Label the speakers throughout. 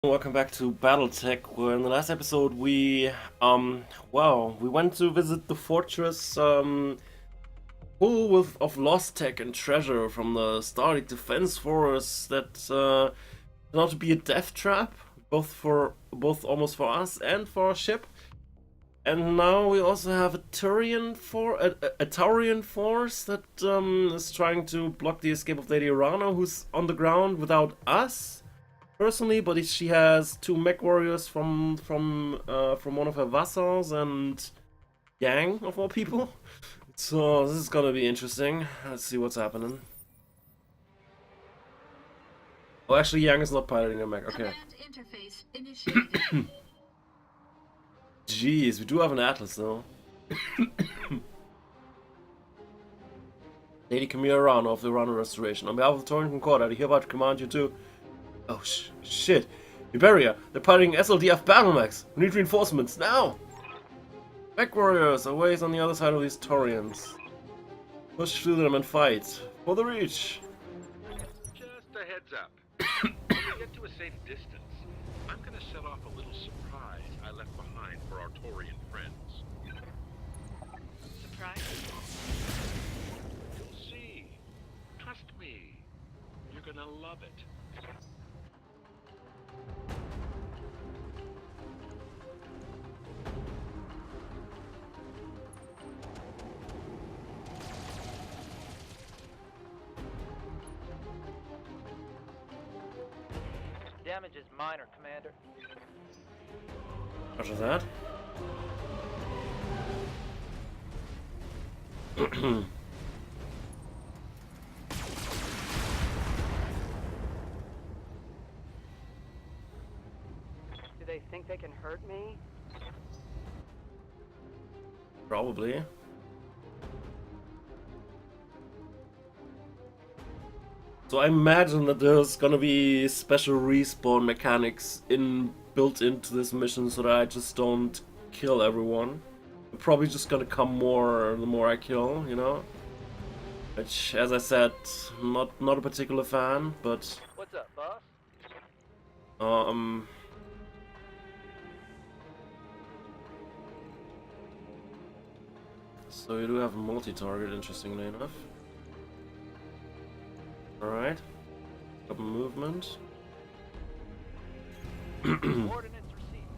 Speaker 1: Welcome back to BattleTech, where in the last episode we went to visit the fortress, full of lost tech and treasure from the Starlight Defense Force that turned out to be a death trap, both almost for us and for our ship. And now we also have a Taurian force that is trying to block the escape of Lady Orana, who's on the ground without us personally, but she has two mech warriors from one of her vassals and Yang of all people. So this is gonna be interesting. Let's see what's happening. Oh, actually, Yang is not piloting a mech. Okay.
Speaker 2: Command interface initiated.
Speaker 1: Jeez, we do have an Atlas though. Lady Camilla Rana of the Rana Restoration. On behalf of the Taurian Concord, I hereby command you to. Oh shit! Iberia, they're piloting SLDF BattleMechs. We need reinforcements now. Mech warriors are ways on the other side of these Taurians. Push through them and fight for the reach.
Speaker 3: Just a heads up. When we get to a safe distance, I'm gonna set off a little surprise I left behind for our Taurian friends.
Speaker 2: Surprise?
Speaker 3: You'll see. Trust me. You're gonna love it.
Speaker 4: Damage is minor, Commander.
Speaker 1: Roger that.
Speaker 4: Do they think they can hurt me?
Speaker 1: Probably. So I imagine that there's gonna be special respawn mechanics built into this mission so that I just don't kill everyone. I'm probably just gonna come more the more I kill, you know? Which, as I said, not a particular fan, but
Speaker 4: What's up, boss?
Speaker 1: So you do have multi-target, interestingly enough. Alright. Double movement.
Speaker 4: Coordinates received.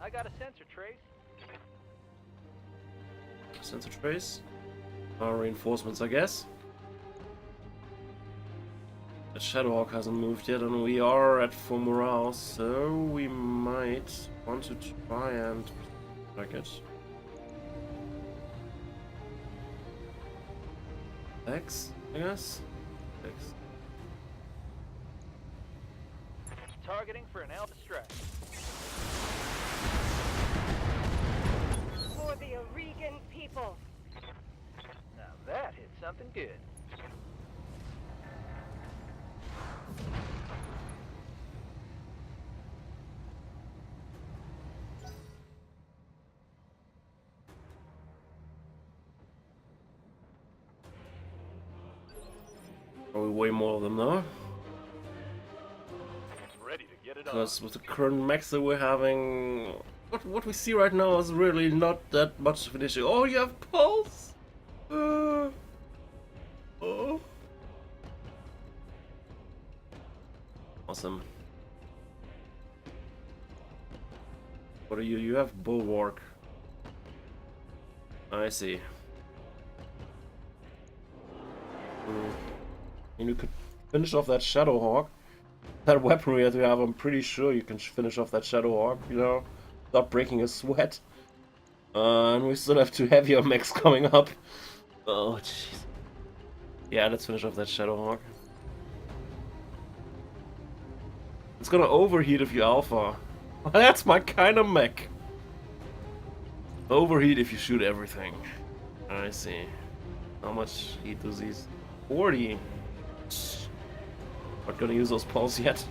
Speaker 4: I got a sensor trace.
Speaker 1: Sensor trace. Reinforcements, I guess. The Shadowhawk hasn't moved yet, and we are at full morale, so we might want to try and track it. X, I guess? X.
Speaker 4: Targeting for an Alpha strike.
Speaker 5: For the Oregon people.
Speaker 4: Now that hit something good.
Speaker 1: Probably way more of them though.
Speaker 3: Ready to get it on.
Speaker 1: Because with the current mechs that we're having, what we see right now is really not that much of an issue. Oh, you have pulse. Oh. Awesome. What are you? You have bulwark. I see. And you could finish off that Shadowhawk. That weaponry that you have, I'm pretty sure you can finish off that Shadowhawk, you know, without breaking a sweat. And we still have two heavier mechs coming up. Oh, jeez. Yeah, let's finish off that Shadowhawk. It's gonna overheat if you alpha. That's my kind of mech. Overheat if you shoot everything. I see. How much heat does these? 40. Not gonna use those pulse yet.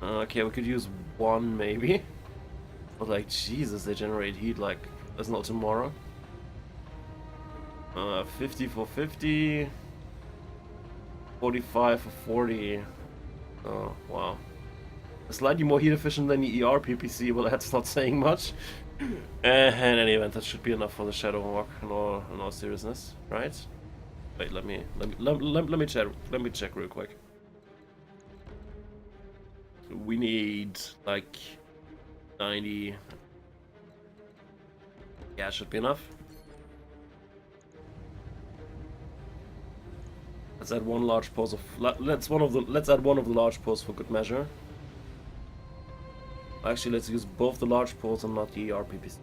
Speaker 1: Okay, we could use one maybe. But like, Jesus, they generate heat like there's no tomorrow. 50 for 50. 45 or 40. Oh, wow. Slightly more heat efficient than the ER PPC, but that's not saying much. And in any event, that should be enough for the Shadow Walk in all seriousness, right? Wait, let me check real quick. We need like 90. Yeah, should be enough. Let's add one large pulse of. Let's add one of the large pulse for good measure. Actually, let's use both the large pulse and not the ER PPC.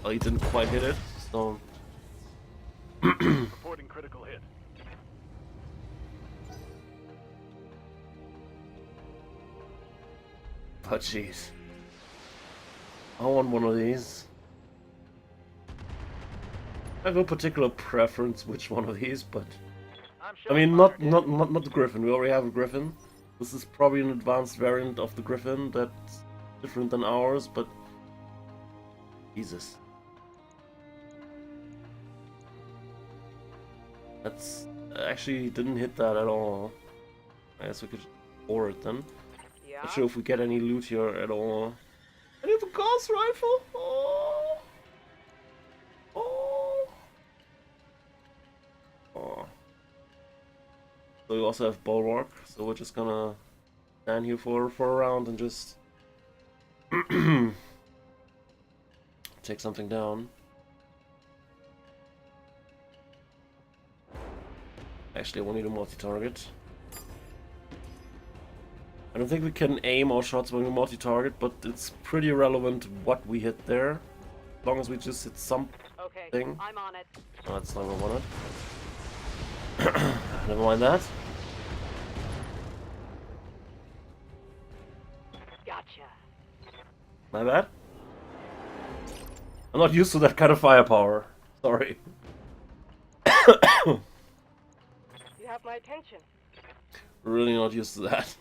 Speaker 1: Oh, he didn't quite hit it, so.
Speaker 3: Reporting critical hit.
Speaker 1: Oh jeez. I want one of these. I have no particular preference which one of these, but I mean not the Griffin. We already have a Griffin. This is probably an advanced variant of the Griffin that's different than ours, but Jesus. That's actually didn't hit that at all. I guess we could pour it then.
Speaker 4: Yeah.
Speaker 1: Not sure if we get any loot here at all. I need the Gauss rifle! Oh! Oh! Oh. So we also have Bulwark, so we're just gonna stand here for a round and just take something down. Actually, I will need a multi-target. I don't think we can aim our shots when we multi-target, but it's pretty irrelevant what we hit there. As long as we just hit something.
Speaker 5: Okay, I'm on it.
Speaker 1: Oh, that's not what I wanted. Never mind that.
Speaker 5: Gotcha.
Speaker 1: My bad. I'm not used to that kind of firepower. Sorry.
Speaker 5: You have my attention.
Speaker 1: Really not used to that.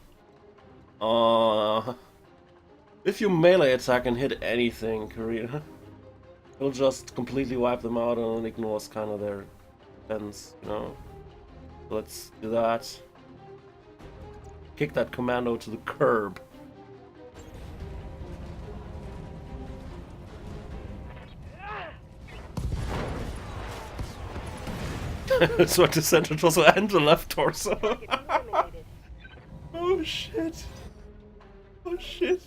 Speaker 1: If you melee attack and hit anything, Korea, it'll just completely wipe them out and ignores kind of their defense, you know? So let's do that. Kick that commando to the curb. So at the center torso and the left torso.
Speaker 5: Target eliminated.
Speaker 1: Oh shit. Oh shit.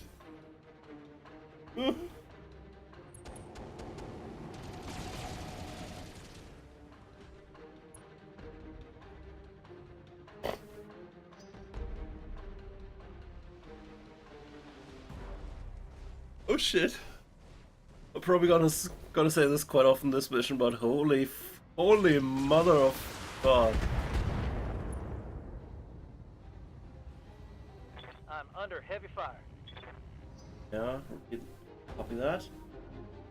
Speaker 1: Oh shit. I'm probably gonna say this quite often this mission, but holy mother of God.
Speaker 4: I'm under heavy fire.
Speaker 1: Yeah, copy that.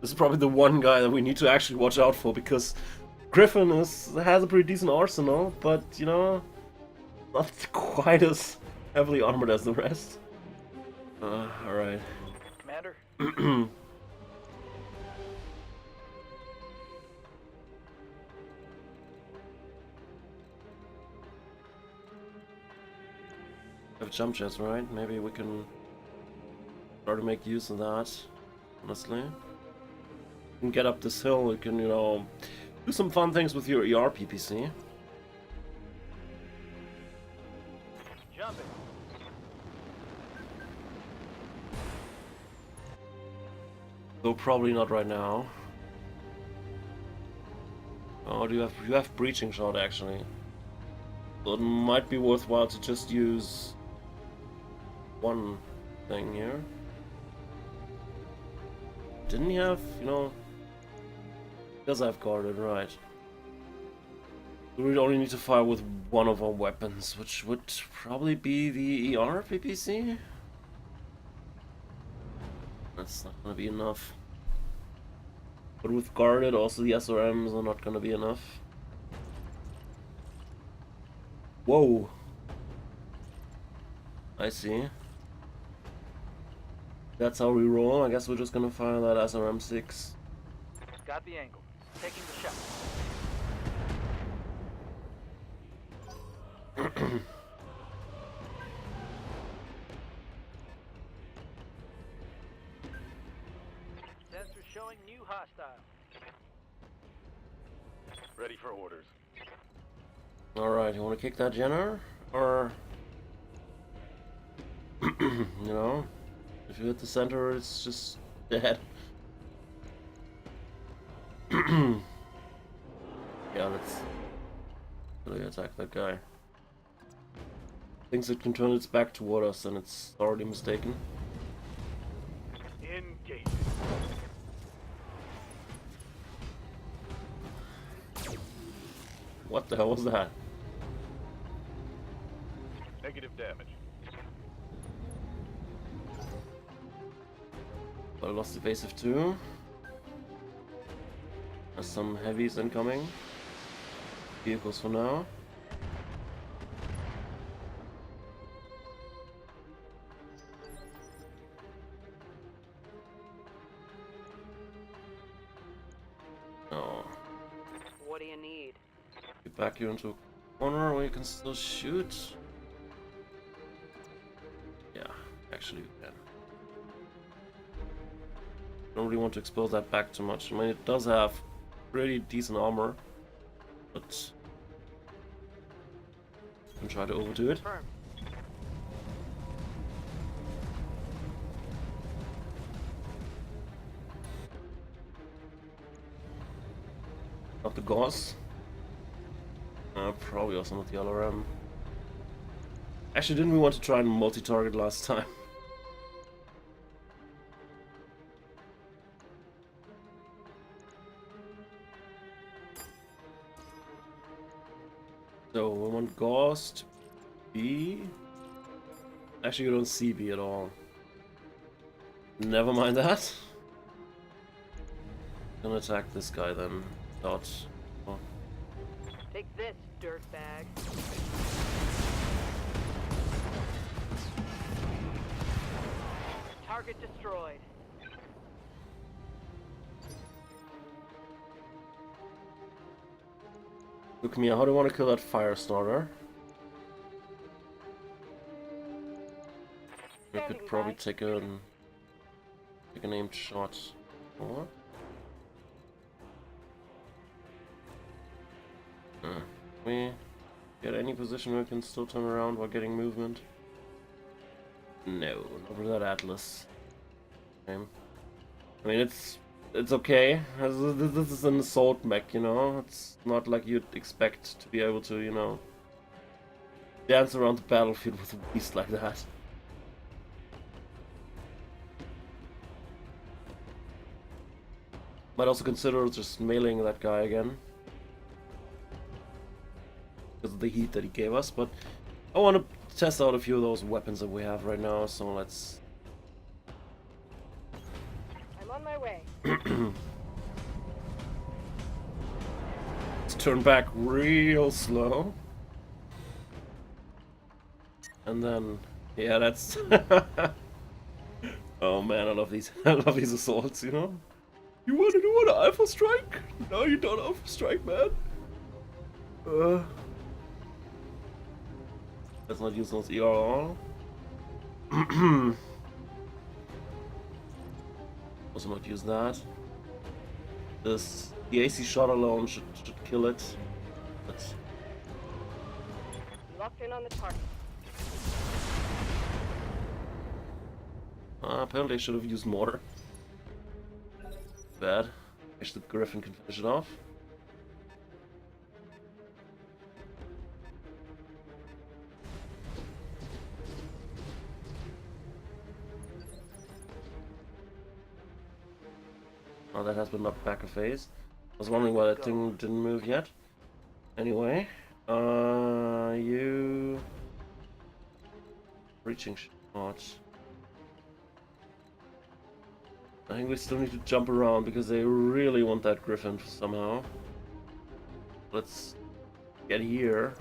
Speaker 1: This is probably the one guy that we need to actually watch out for, because Griffin has a pretty decent arsenal, but you know, not quite as heavily armored as the rest. Alright.
Speaker 4: Commander,
Speaker 1: Have jump jets, right? Maybe we can try to make use of that, honestly. We can get up this hill, we can, you know, do some fun things with your ER PPC.
Speaker 4: jumping.
Speaker 1: Though probably not right now. Oh, you have breaching shot actually. So it might be worthwhile to just use one thing here. Didn't he have, you know, because I've guarded, right. We would only need to fire with one of our weapons, which would probably be the ER PPC. That's not gonna be enough. But with guarded, also the SRMs are not gonna be enough. Whoa. I see. That's how we roll. I guess we're just gonna fire that SRM6.
Speaker 4: Got the angle. Taking the shot. Sensor showing new hostile.
Speaker 6: Ready for orders.
Speaker 1: Alright, you want to kick that Jenner? Or... you know, if you hit the center, it's just dead. Yeah, let's really attack that guy. Thinks it can turn its back toward us, and it's already mistaken.
Speaker 6: Engage.
Speaker 1: What the hell was that?
Speaker 6: Negative damage.
Speaker 1: But I lost evasive too. There's some heavies incoming. Vehicles for now. Oh.
Speaker 5: What do you need?
Speaker 1: Get back here into a corner where you can still shoot. Yeah, actually you can. Don't really want to expose that back too much. I mean, it does have pretty decent armor, but I can try to overdo it.
Speaker 4: Confirmed.
Speaker 1: Not the Gauss. Probably also not the LRM. Actually, didn't we want to try and multi-target last time? So we want Gauss to be... Actually, you don't see B at all. Never mind that. Gonna attack this guy then. Dot. Oh.
Speaker 5: Take this, dirtbag. Target destroyed.
Speaker 1: Look, Mia, how do you want to kill that fire starter? We could probably take an aimed shot. Or we get any position where we can still turn around while getting movement? No, not with that Atlas. Okay. I mean, it's okay. This is an assault mech, you know. It's not like you'd expect to be able to, you know, dance around the battlefield with a beast like that. Might also consider just mailing that guy again, because of the heat that he gave us, but I want to test out a few of those weapons that we have right now, so let's...
Speaker 5: I'm on my way.
Speaker 1: Let's turn back real slow. And then... yeah, that's... oh man, I love these. I love these assaults, you know? You want to do an Alpha Strike? No, you don't Alpha Strike, man. Let's not use those ERR. Also not use that. The AC shot alone should kill it. But
Speaker 5: Locked in on the target.
Speaker 1: apparently I should have used more. Bad. Actually, the Griffin can finish it off. Oh, that has been knocked back a phase. I was wondering why that thing didn't move yet. Anyway, you... reaching shot. I think we still need to jump around because they really want that Griffin somehow. Let's get here.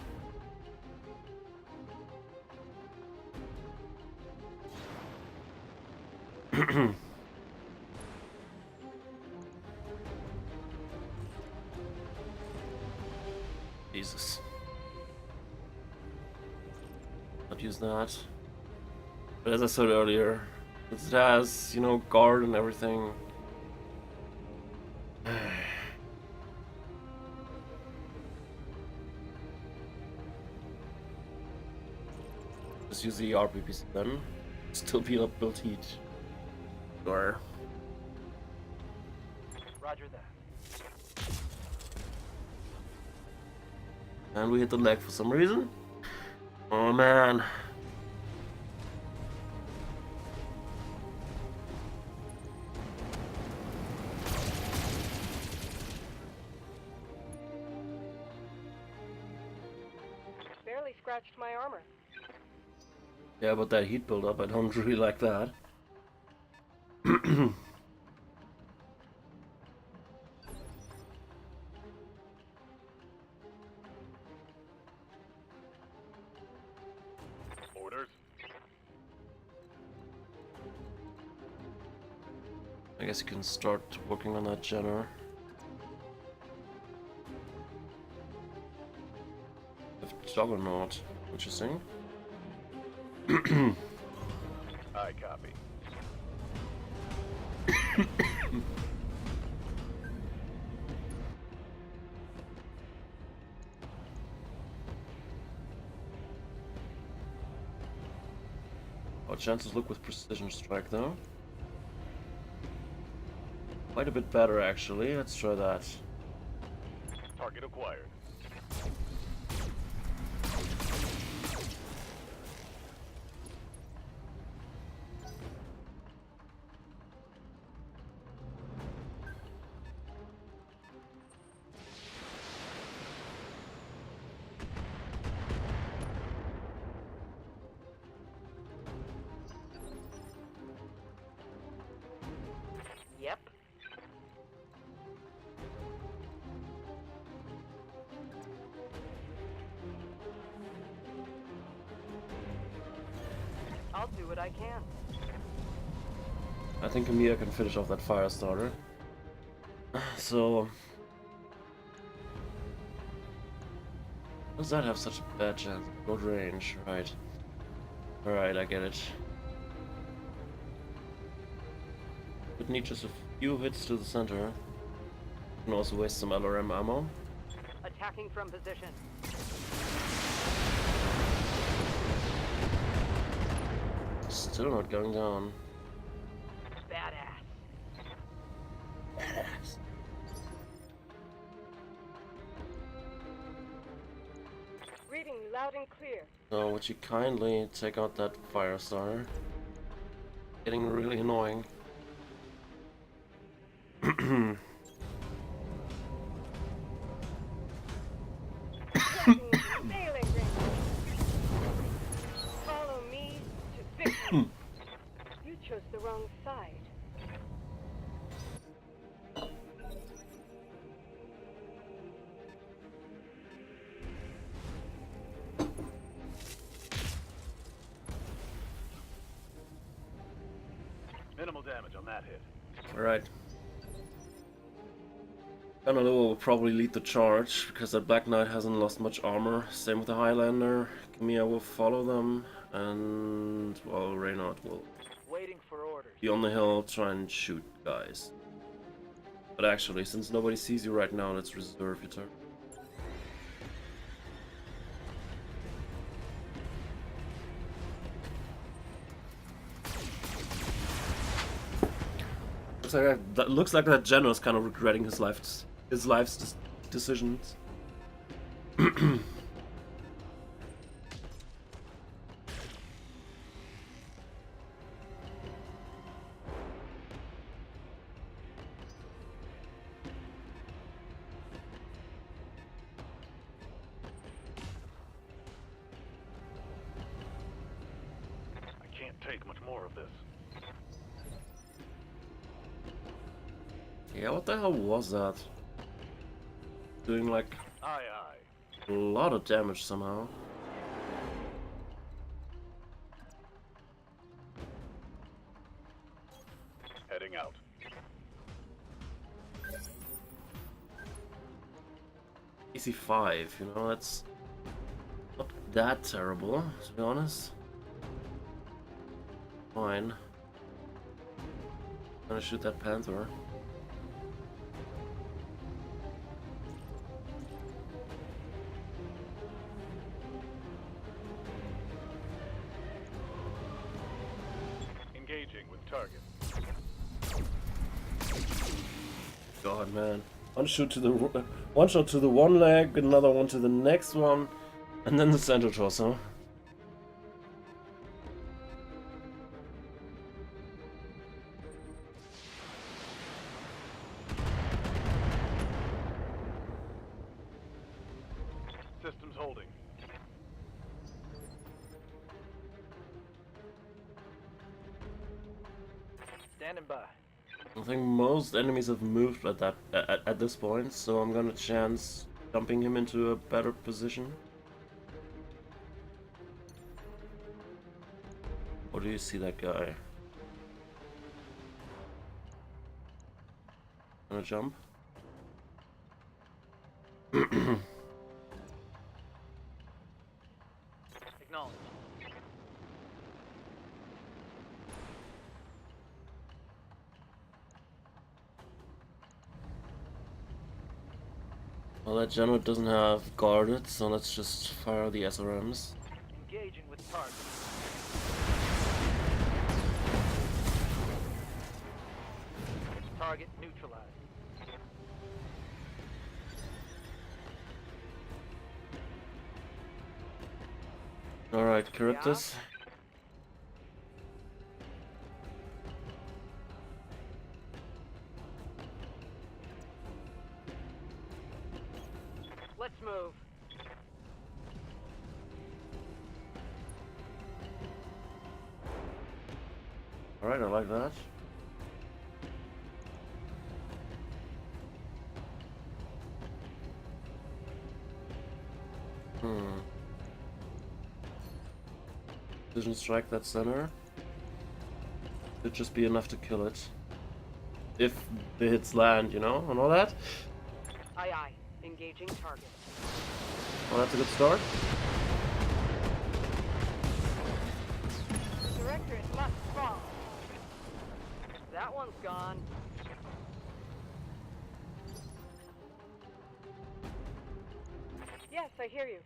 Speaker 1: Jesus. Not use that. But as I said earlier, it has, you know, guard and everything. Just use the RPPC then. Still be up built heat. Sure.
Speaker 4: Roger that.
Speaker 1: And we hit the leg for some reason. Oh man.
Speaker 5: Barely scratched my armor.
Speaker 1: Yeah, but that heat buildup, I don't really like that.
Speaker 6: Orders.
Speaker 1: I guess you can start working on that Jenner. Juggernaut. Interesting.
Speaker 6: I copy.
Speaker 1: Our chances look with precision strike though. Quite a bit better actually. Let's try that.
Speaker 6: Target acquired.
Speaker 5: Yep. I'll do what I can.
Speaker 1: I think Amir can finish off that fire starter. So does that have such a bad chance? Good range, right. Alright, I get it. Would need just a few hits to the center. Can also waste some LRM ammo.
Speaker 5: Attacking from position.
Speaker 1: Still not going down.
Speaker 5: Badass.
Speaker 1: Badass.
Speaker 5: Reading loud and clear.
Speaker 1: So would you kindly take out that fire starter? Getting really annoying.
Speaker 5: Sailing ring. Follow me to victory. You chose the wrong side.
Speaker 6: Minimal damage on that hit.
Speaker 1: Alright. Gunalua will probably lead the charge, because that Black Knight hasn't lost much armor. Same with the Highlander. Kamiya will follow them, and, well, Reynard will
Speaker 4: Waiting for orders.
Speaker 1: be on the hill, try and shoot guys. But actually, since nobody sees you right now, let's reserve your turn. Looks like that general's kind of regretting his life's decisions.
Speaker 6: I can't take much more of this.
Speaker 1: Yeah, what the hell was that? Doing like
Speaker 6: Aye, aye.
Speaker 1: a lot of damage somehow.
Speaker 6: Heading out.
Speaker 1: AC5, you know, that's not that terrible, to be honest. Fine. I'm gonna shoot that Panther.
Speaker 6: Engaging with target.
Speaker 1: God, man. One shot to the one leg, another one to the next one, and then the center torso.
Speaker 6: Systems holding.
Speaker 4: Standing by.
Speaker 1: I think most enemies have moved at at this point, so I'm gonna chance jumping him into a better position. Or do you see that guy? Gonna jump?
Speaker 4: Acknowledge.
Speaker 1: Well, that general doesn't have guarded, so let's just fire the SRMs.
Speaker 4: Engaging with target. Target neutralized.
Speaker 1: Alright, Charybdis.
Speaker 5: Let's move.
Speaker 1: Alright, I like that. Precision strike that center. Should just be enough to kill it. If the hits land, you know, and all that.
Speaker 5: Aye aye. Engaging target.
Speaker 1: Well, that's a good start.
Speaker 5: Directorate must fall. That one's gone. Yes, I hear you.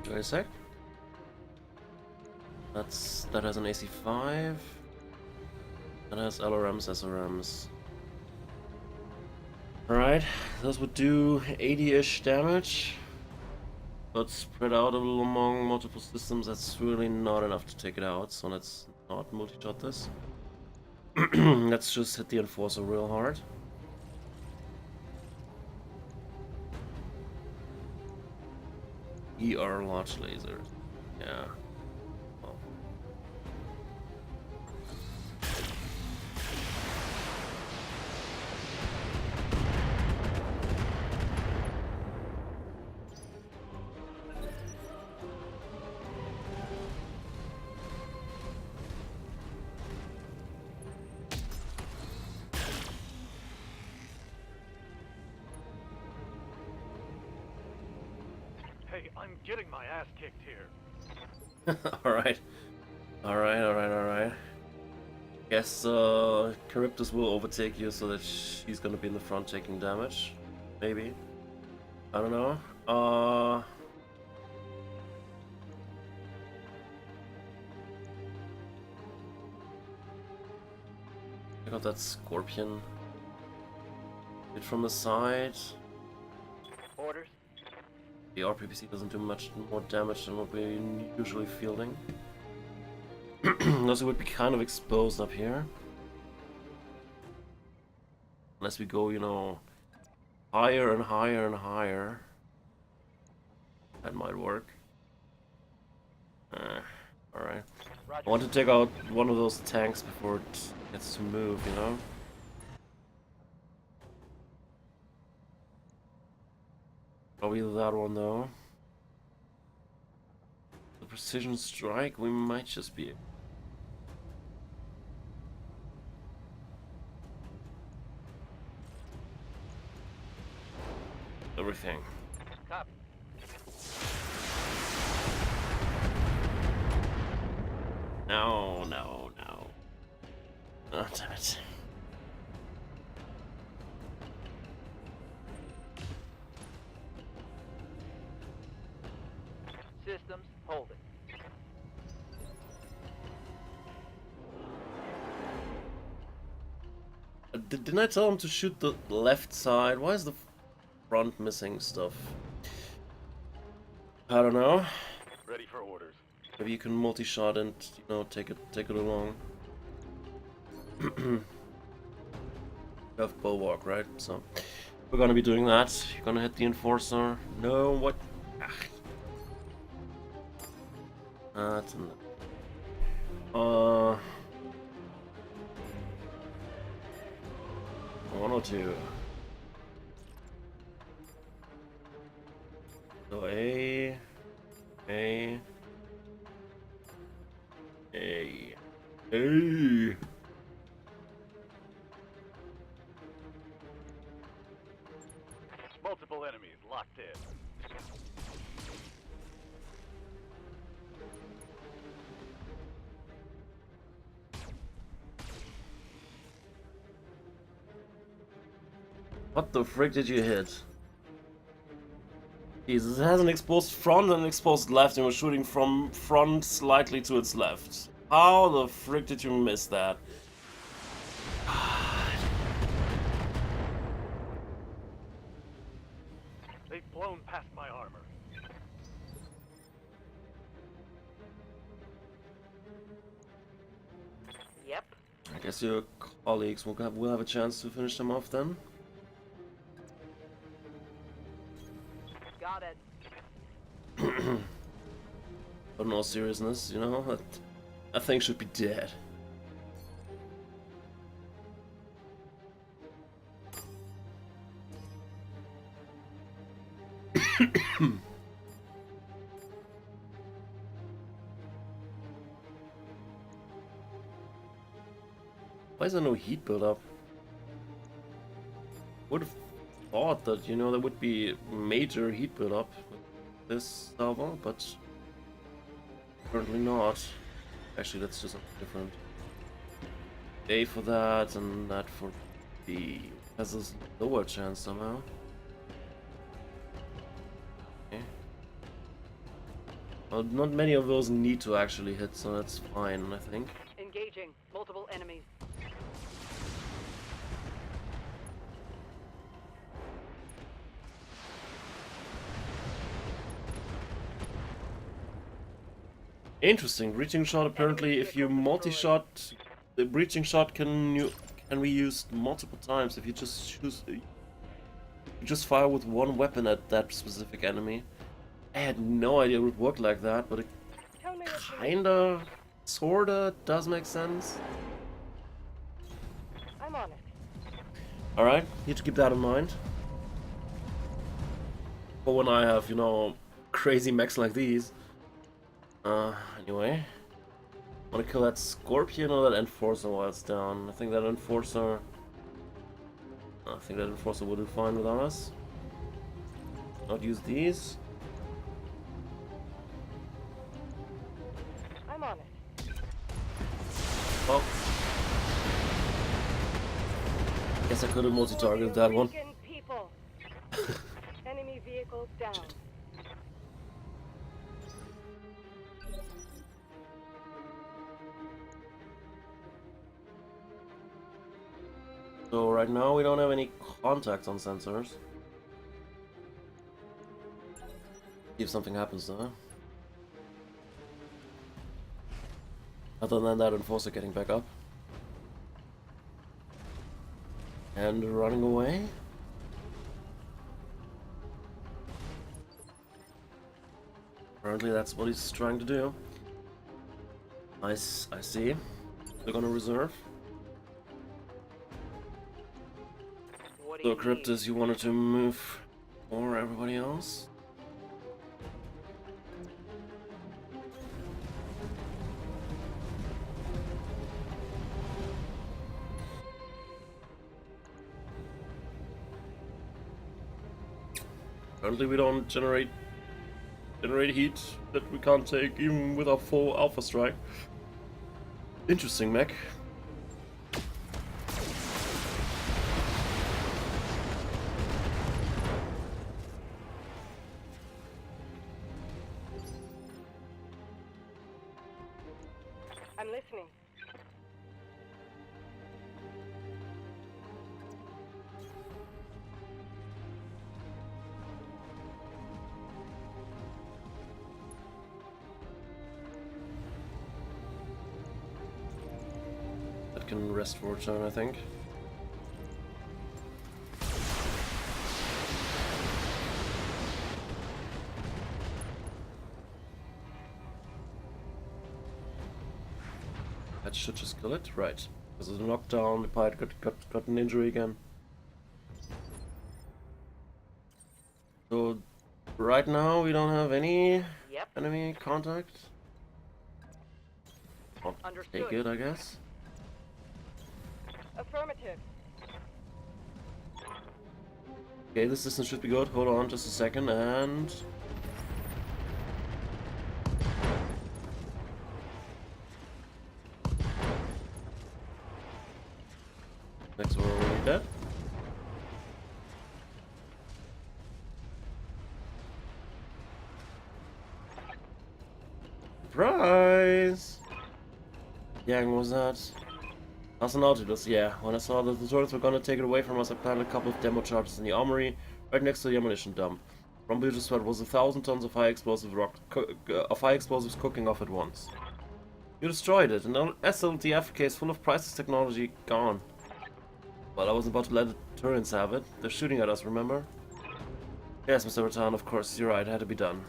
Speaker 1: Wait a sec. That has an AC5. That has LRMs, SRMs. Alright, those would do 80-ish damage. But spread out a little among multiple systems, that's really not enough to take it out, so let's not multi-shot this. Let's just hit the Enforcer real hard. ER launch lasers. Yeah. Well.
Speaker 6: Hey, I'm getting my ass kicked here.
Speaker 1: Alright. Alright. Guess Charybdis will overtake you so that she's gonna be in the front taking damage. Maybe. I don't know. Check out that Scorpion. Hit from the side.
Speaker 4: Orders.
Speaker 1: The RPPC doesn't do much more damage than what we're usually fielding. Also, would be kind of exposed up here. Unless we go, you know, higher and higher and higher. That might work. I want to take out one of those tanks before it gets to move, you know? Probably that one though. The precision strike, we might just be... Everything.
Speaker 4: Copy.
Speaker 1: No, no, no. Oh, damn it.
Speaker 4: Systems, hold it.
Speaker 1: Didn't I tell him to shoot the left side? Why is the front missing stuff? I don't know.
Speaker 6: Ready for orders.
Speaker 1: Maybe you can multi-shot and, you know, take it along. You have bulwark, right? So we're gonna be doing that. You're gonna hit the enforcer. No, what? That's enough. One or two. So A.
Speaker 6: Multiple enemies locked in.
Speaker 1: What the frick did you hit? Jesus, it has an exposed front and an exposed left, and we're shooting from front slightly to its left. How the frick did you miss that?
Speaker 6: They've blown past my armor.
Speaker 4: Yep.
Speaker 1: I guess your colleagues will have a chance to finish them off then.
Speaker 4: Got it.
Speaker 1: But in all seriousness, you know, that thing should be dead. Why is there no heat buildup? Would have thought that, you know, there would be major heat buildup with this salvo, but currently not. Actually, that's just something different. A for that, and that for B. Has this lower chance somehow. Okay. Well, not many of those need to actually hit, so that's fine, I think.
Speaker 5: Engaging multiple enemies.
Speaker 1: Interesting. Breaching shot. Apparently, if you multi-shot, the breaching shot can be used multiple times. If you just fire with one weapon at that specific enemy. I had no idea it would work like that, but it
Speaker 5: Tell me what you need.
Speaker 1: kinda, sorta does make sense.
Speaker 5: I'm on it.
Speaker 1: All right, need to keep that in mind. But when I have, you know, crazy mechs like these. Anyway. Want to kill that Scorpion or that Enforcer while it's down? I think that Enforcer would do fine without us. Not use these.
Speaker 5: I'm on it.
Speaker 1: Oh. Guess I could have multi-targeted that one.
Speaker 5: Weaken people. Enemy vehicles down.
Speaker 1: Shit. So right now we don't have any contacts on sensors. See if something happens though. Other than that, Enforcer getting back up. And running away. Apparently that's what he's trying to do. I see. They're gonna reserve.
Speaker 4: What do
Speaker 1: So
Speaker 4: you need?
Speaker 1: Cryptus, you wanted to move for everybody else? Currently we don't generate heat that we can't take even with our full alpha strike. Interesting, mech.
Speaker 5: I'm listening.
Speaker 1: That can rest for a turn, I think. That should just kill it, right? Because of the knockdown, the pilot got an injury again. So right now we don't have any
Speaker 4: Yep.
Speaker 1: enemy contact. I'll
Speaker 4: Understood.
Speaker 1: take it, I guess.
Speaker 5: Affirmative.
Speaker 1: Okay, this distance should be good. Hold on just a second, and next we're already dead. Surprise! Yang, what was that? That's an Nautilus, yeah. When I saw that the turrets were gonna take it away from us, I planted a couple of demo charges in the armory, right next to the ammunition dump. From which sweat was 1,000 tons of high explosive high explosives cooking off at once. You destroyed it, and an SLDF case full of priceless technology gone. Well, I was about to let the turrets have it. They're shooting at us, remember? Yes, Mr. Ratan, of course, you're right, it had to be done.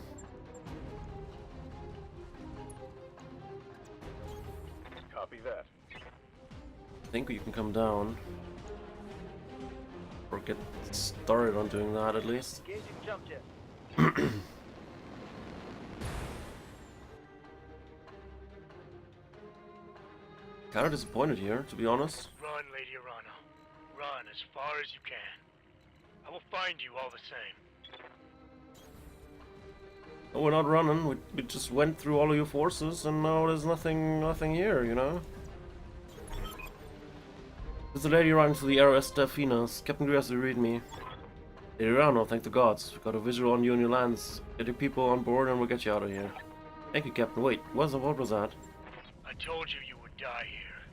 Speaker 6: Copy that.
Speaker 1: I think you can come down. Or get started on doing that, at least.
Speaker 4: Engaging jump jet.
Speaker 1: Kinda disappointed here, to be honest.
Speaker 6: Run, Lady Arana. Run as far as you can. I will find you all the same.
Speaker 1: No, we're not running, we just went through all of your forces, and now there's nothing here, you know? There's a lady running to the RS Delfinas. Captain Grias will read me. Lady Rano, thank the gods. We've got a visual on you and your lands. Get your people on board and we'll get you out of here. Thank you, Captain. Wait, what was that?
Speaker 6: I told you you would die here.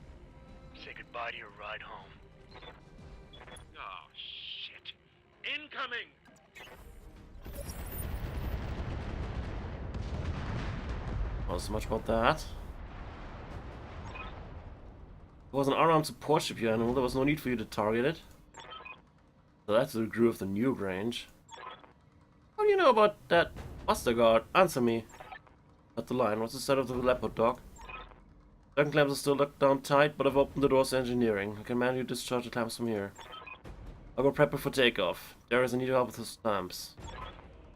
Speaker 6: Say goodbye to your ride home.
Speaker 3: Oh, shit. Incoming!
Speaker 1: Not so much about that. It was an unarmed support ship, you animal. There was no need for you to target it. So that's the crew of the new range. What do you know about that Buster Guard? Answer me. At the line, what's the set of the leopard dog? Second clamps are still locked down tight, but I've opened the doors to engineering. I can manually discharge the clamps from here. I'll go prepare for takeoff. Darius, I need your help with the clamps.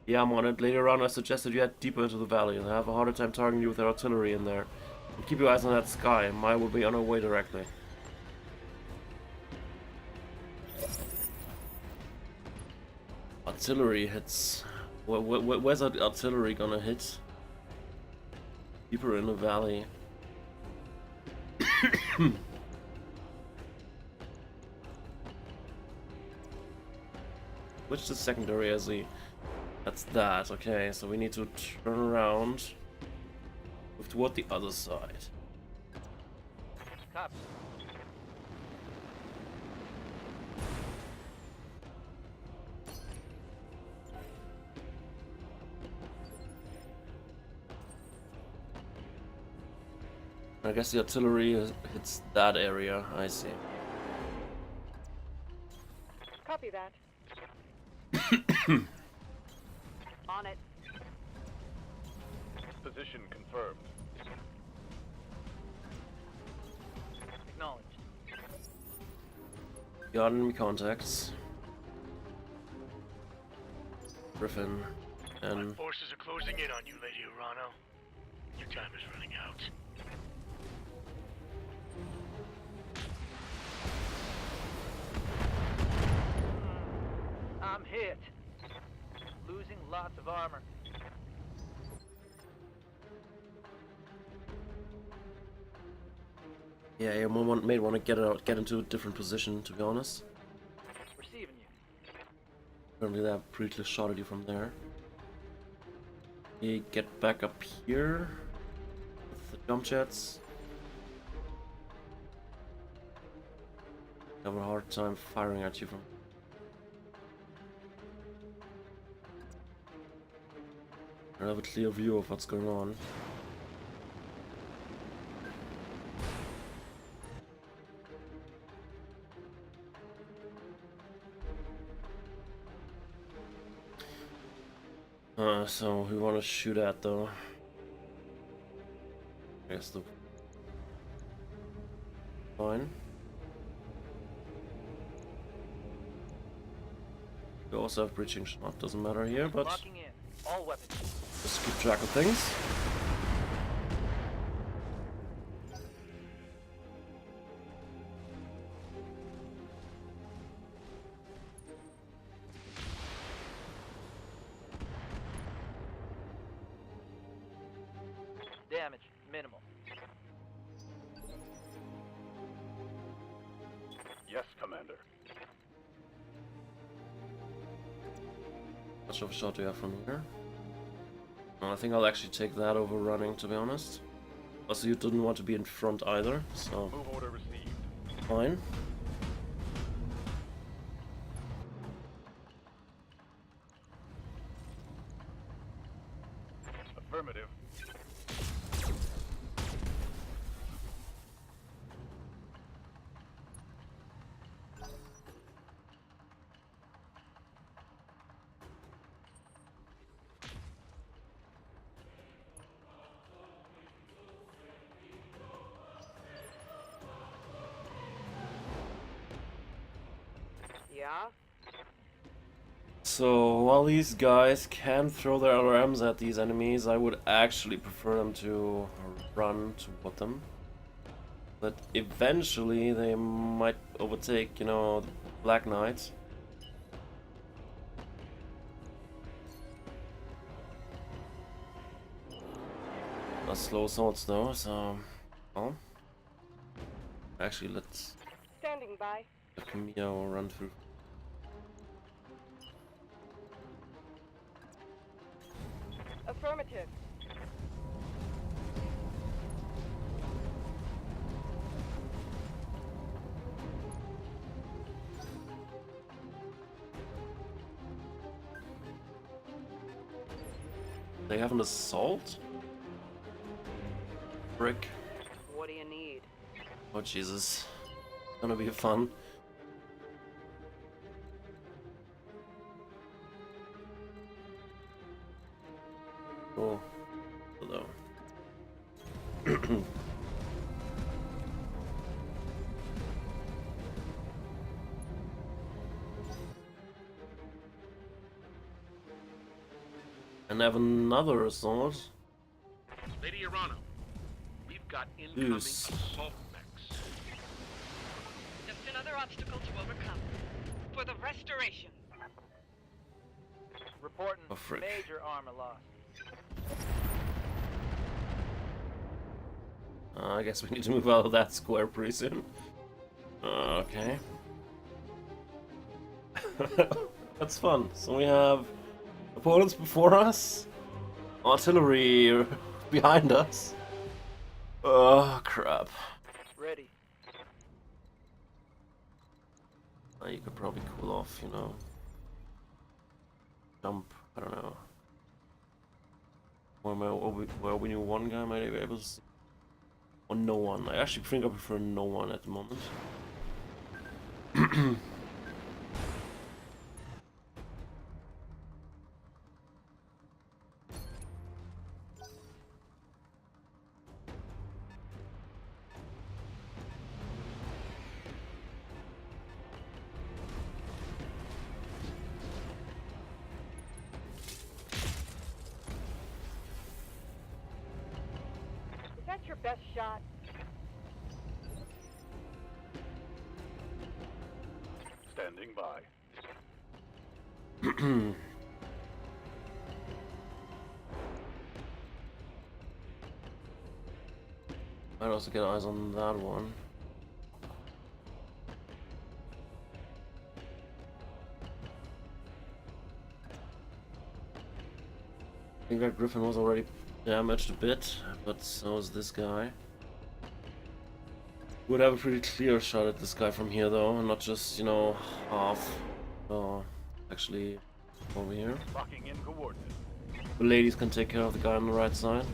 Speaker 1: Yeah, I'm on it. Later on, I suggested you head deeper into the valley and have a harder time targeting you with their artillery in there. And keep your eyes on that sky. Maya will be on her way directly. Artillery hits. Where's that artillery gonna hit? Deeper in the valley. Which is secondary as the... That's that, okay, so we need to turn around. Move toward the other side.
Speaker 4: Copy.
Speaker 1: I guess the artillery hits that area, I see.
Speaker 5: Copy that.
Speaker 4: On it.
Speaker 6: Position confirmed.
Speaker 1: Got enemy contacts. Griffin.
Speaker 6: My
Speaker 1: And
Speaker 6: forces are closing in on you, Lady Urano. Your time is running out.
Speaker 4: I'm hit. Losing lots of armor.
Speaker 1: yeah, you may want to get into a different position, to be honest.
Speaker 4: Receiving you.
Speaker 1: Apparently they have pretty clear shot at you from there. You get back up here with the jump jets. Have a hard time firing at you from. I have a clear view of what's going on. So we want to shoot at though. I guess the fine. We also have breaching shot, doesn't matter here, but
Speaker 4: Locking in. All weapons.
Speaker 1: just keep track of things.
Speaker 4: Damage minimal.
Speaker 3: Yes, Commander.
Speaker 1: How much of a shot do you have from here? No, I think I'll actually take that over running, to be honest. Also, you didn't want to be in front either, so
Speaker 3: Move order received.
Speaker 1: fine.
Speaker 3: Affirmative.
Speaker 5: Yeah?
Speaker 1: So, while these guys can throw their LRMs at these enemies, I would actually prefer them to run toward them. But eventually they might overtake, you know, the Black Knight. Not slow swords though, so... Well... Actually, let's
Speaker 5: Standing by.
Speaker 1: let Camille run through.
Speaker 5: Affirmative.
Speaker 1: They have an assault? Brick.
Speaker 5: What do you need?
Speaker 1: Oh Jesus. Gonna be fun. Cool. Hello. And have another assault.
Speaker 3: Lady Urano, we've got incoming
Speaker 1: Yes.
Speaker 3: assault mechs.
Speaker 2: Just another obstacle to overcome. For the restoration.
Speaker 4: Reporting
Speaker 1: Oh, frick.
Speaker 4: major armor loss.
Speaker 1: I guess we need to move out of that square pretty soon. Okay. That's fun. So we have opponents before us, artillery behind us. Oh crap.
Speaker 4: Ready.
Speaker 1: You could probably cool off, you know. Jump, I don't know. Well, we knew one guy might be able to... Or no one. I actually think I prefer no one at the moment.
Speaker 5: that your best shot?
Speaker 3: Standing by.
Speaker 1: Might also get eyes on that one. I think that Griffin was already damaged a bit, but so is this guy. Would have a pretty clear shot at this guy from here though, and not just, you know, half. Actually, over here.
Speaker 3: Locking in coordinates.
Speaker 1: The ladies can take care of the guy on the right side.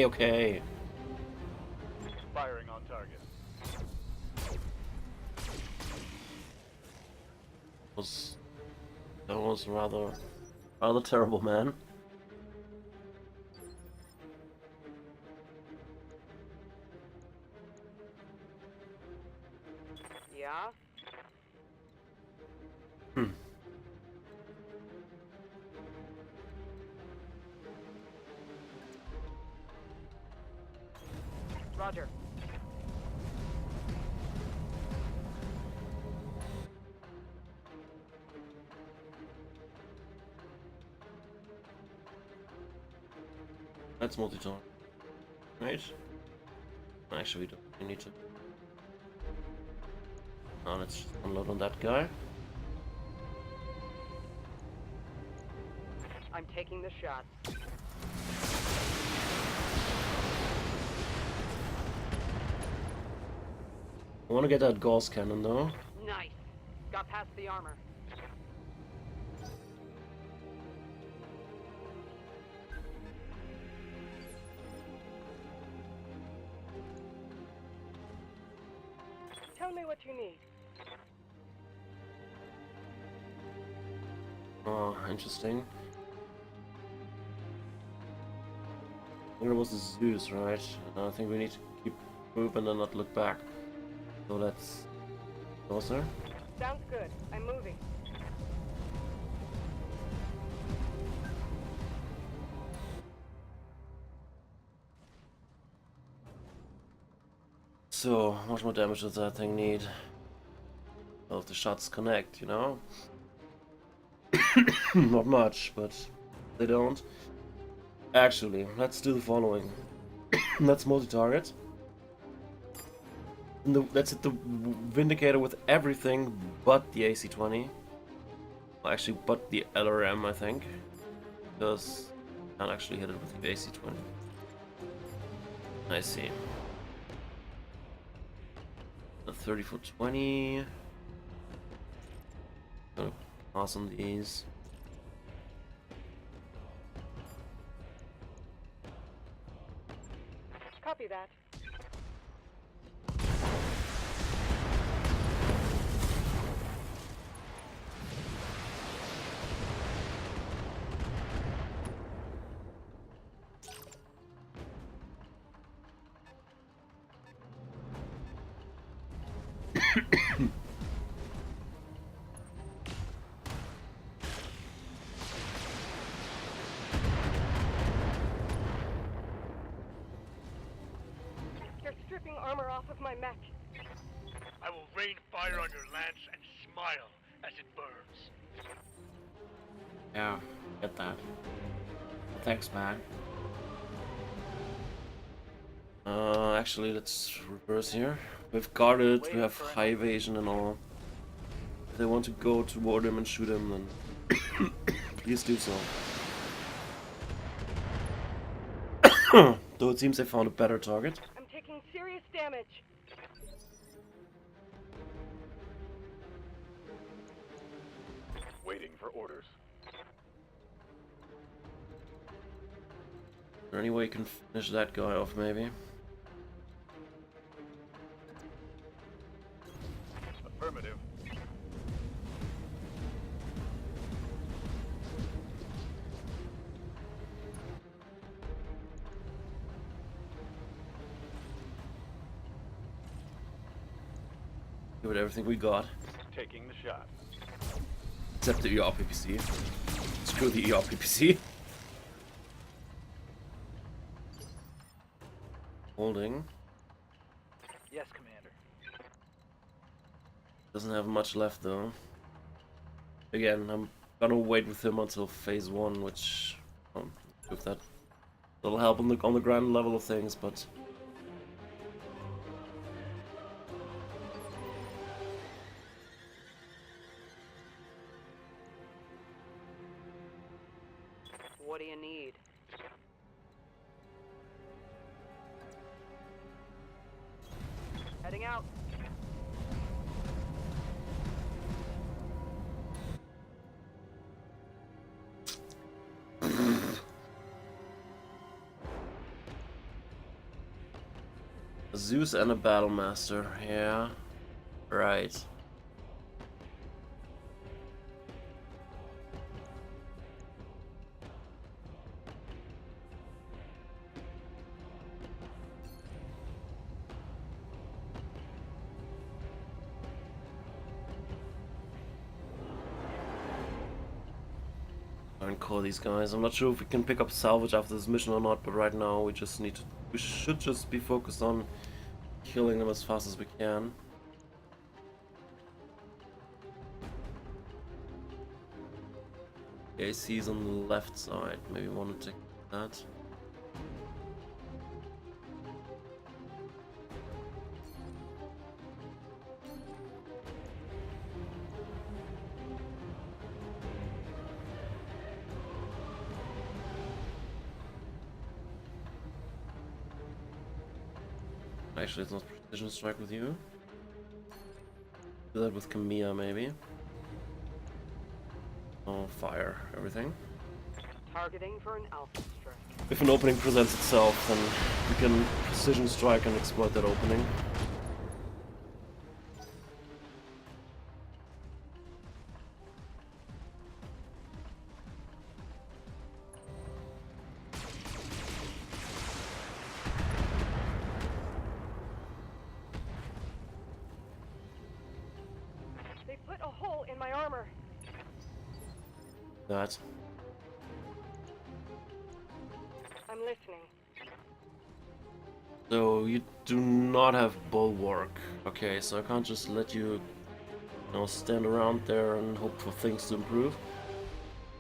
Speaker 1: Okay.
Speaker 3: Firing on target.
Speaker 1: That was rather terrible, man.
Speaker 5: Yeah? Roger.
Speaker 1: That's multi-target. Right? Actually, we don't we need to. Now let's just unload on that guy.
Speaker 5: I'm taking the shot.
Speaker 1: I want to get that Gauss cannon though.
Speaker 5: Nice. Got past the armor. Tell me what you need.
Speaker 1: Oh, interesting. I think it was the Zeus, right? And I think we need to keep moving and not look back. So that's closer.
Speaker 5: Sounds good. I'm moving.
Speaker 1: So, how much more damage does that thing need? Well, if the shots connect, you know? Not much, but they don't. Actually, let's do the following. Let's multi-target. Let's hit the Vindicator with everything but the AC-20. Well, actually, but the LRM, I think. Because I can't actually hit it with the AC-20. I see. A 30 for 20. Gonna pass on these.
Speaker 5: Copy that. You're stripping armor off of my mech.
Speaker 6: I will rain fire on your lance and smile as it burns.
Speaker 7: Yeah, get that. Thanks, man.
Speaker 1: Actually, let's reverse here. We've guarded, we have high evasion and all. If they want to go toward him and shoot him, then please do so. Though it seems they found a better target.
Speaker 5: I'm taking serious damage.
Speaker 3: Waiting for orders.
Speaker 1: Is there any way you can finish that guy off, maybe?
Speaker 3: Affirmative.
Speaker 1: Give it everything we got.
Speaker 3: Taking the shot.
Speaker 1: Except the ERPPC. Screw the ERPPC. Holding.
Speaker 4: Yes, Commander.
Speaker 1: Doesn't have much left though. Again, I'm gonna wait with him until phase 1, which if that'll help on the ground level of things, but
Speaker 5: What do you need? Heading out.
Speaker 1: a Zeus and a Battlemaster, yeah. Right. And call these guys. I'm not sure if we can pick up salvage after this mission or not, but right now we just need to. We should just be focused on killing them as fast as we can. AC is on the left side. Maybe want to take that. Actually, it's not precision strike with you. Do that with Kamiya, maybe. Oh, fire everything.
Speaker 5: Targeting for an alpha strike.
Speaker 1: If an opening presents itself, then we can precision strike and exploit that opening.
Speaker 5: They put a hole in my armor.
Speaker 1: That.
Speaker 5: I'm listening.
Speaker 1: So you do not have bulwark. Okay, so I can't just let you, stand around there and hope for things to improve.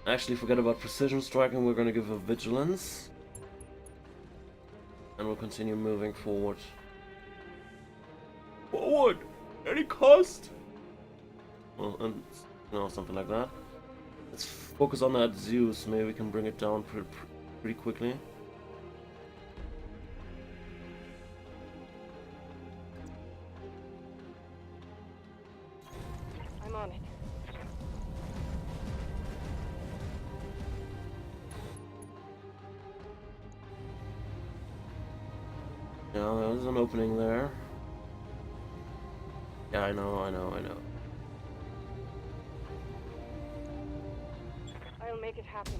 Speaker 1: Actually, forget about precision striking. We're gonna give her vigilance, and we'll continue moving forward. Forward, any cost. Well, and something like that. Let's focus on that Zeus. Maybe we can bring it down pretty quickly.
Speaker 5: I'm on it.
Speaker 1: Yeah, there's an opening there. Yeah, I know.
Speaker 5: I'll make it happen.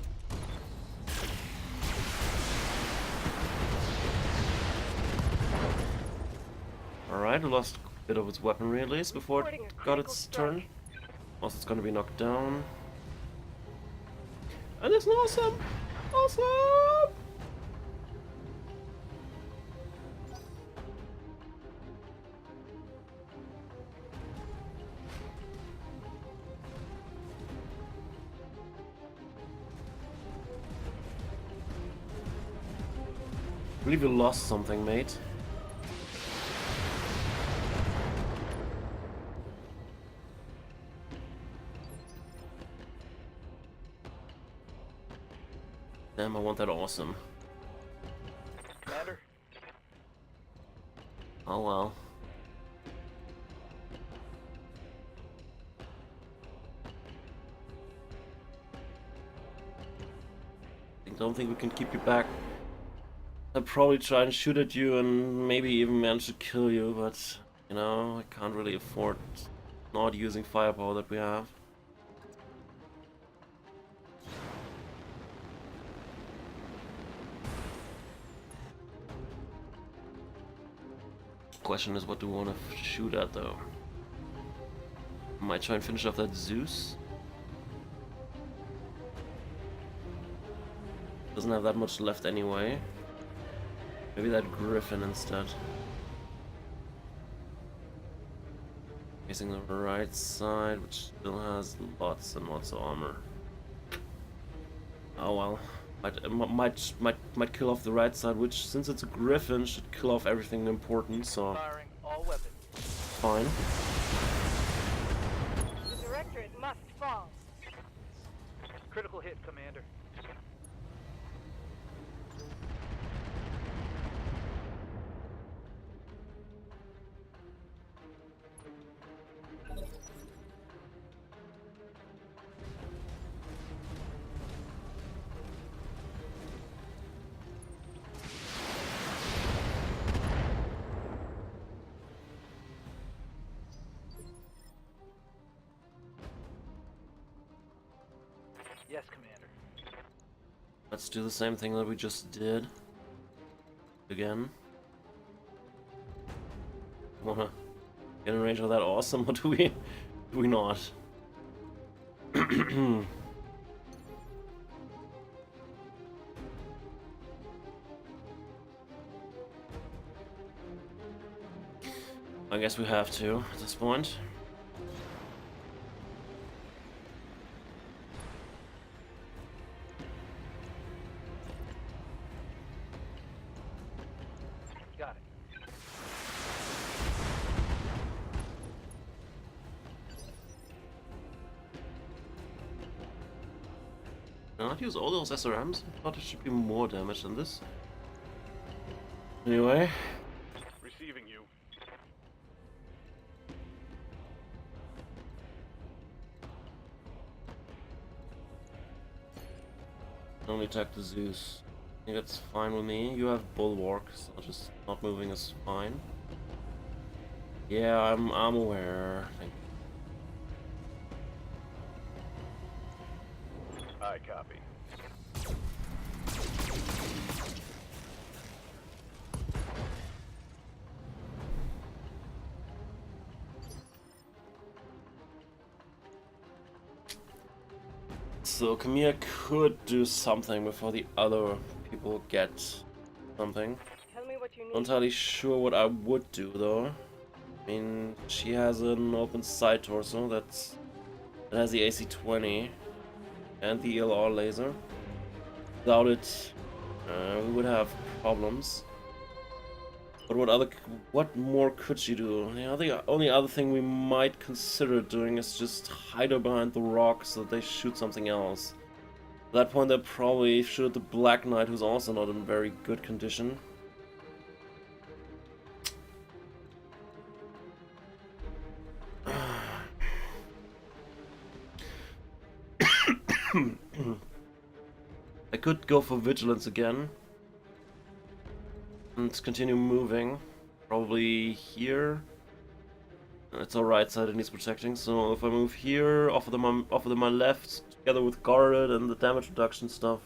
Speaker 1: Alright, we lost a bit of its weaponry at least before it
Speaker 5: Reporting a
Speaker 1: got
Speaker 5: critical
Speaker 1: its turn.
Speaker 5: strike.
Speaker 1: Also, it's gonna be knocked down. And it's awesome! Awesome! I believe you lost something, mate. Damn, I want that awesome.
Speaker 4: Commander?
Speaker 1: Oh well. I don't think we can keep you back. I'll probably try and shoot at you and maybe even manage to kill you, but, I can't really afford not using firepower that we have. Question is, what do we want to shoot at, though? Might try and finish off that Zeus. Doesn't have that much left anyway. Maybe that Griffin instead. Facing the right side, which still has lots and lots of armor. Oh well. Might kill off the right side, which, since it's a Griffin, should kill off everything important, so
Speaker 4: Firing all weapons.
Speaker 1: fine.
Speaker 5: The directorate must fall.
Speaker 4: Critical hit, Commander. Yes, Commander.
Speaker 1: Let's do the same thing that we just did. Again. Wanna get in range of that awesome, or do we not? I guess we have to at this point.
Speaker 4: Got it.
Speaker 1: Can I not use all those SRMs? I thought it should be more damage than this. Anyway.
Speaker 3: Receiving you.
Speaker 1: Only attack the Zeus. I think that's fine with me. You have Bulwark, so just not moving is fine. Yeah, I'm aware.
Speaker 3: I copy.
Speaker 1: So Camille could do something before the other people get something.
Speaker 5: Tell me what you
Speaker 1: Not
Speaker 5: need.
Speaker 1: entirely sure what I would do though. I mean, she has an open side torso that has the AC-20 and the ELR laser. Without it, we would have problems. But what more could she do? The only other thing we might consider doing is just hide her behind the rock so that they shoot something else. At that point, they probably shoot at the Black Knight, who's also not in very good condition. I could go for Vigilance again and continue moving. Probably here. It's our right side it needs protecting, so if I move here, offer them my left, together with guarded and the damage reduction stuff,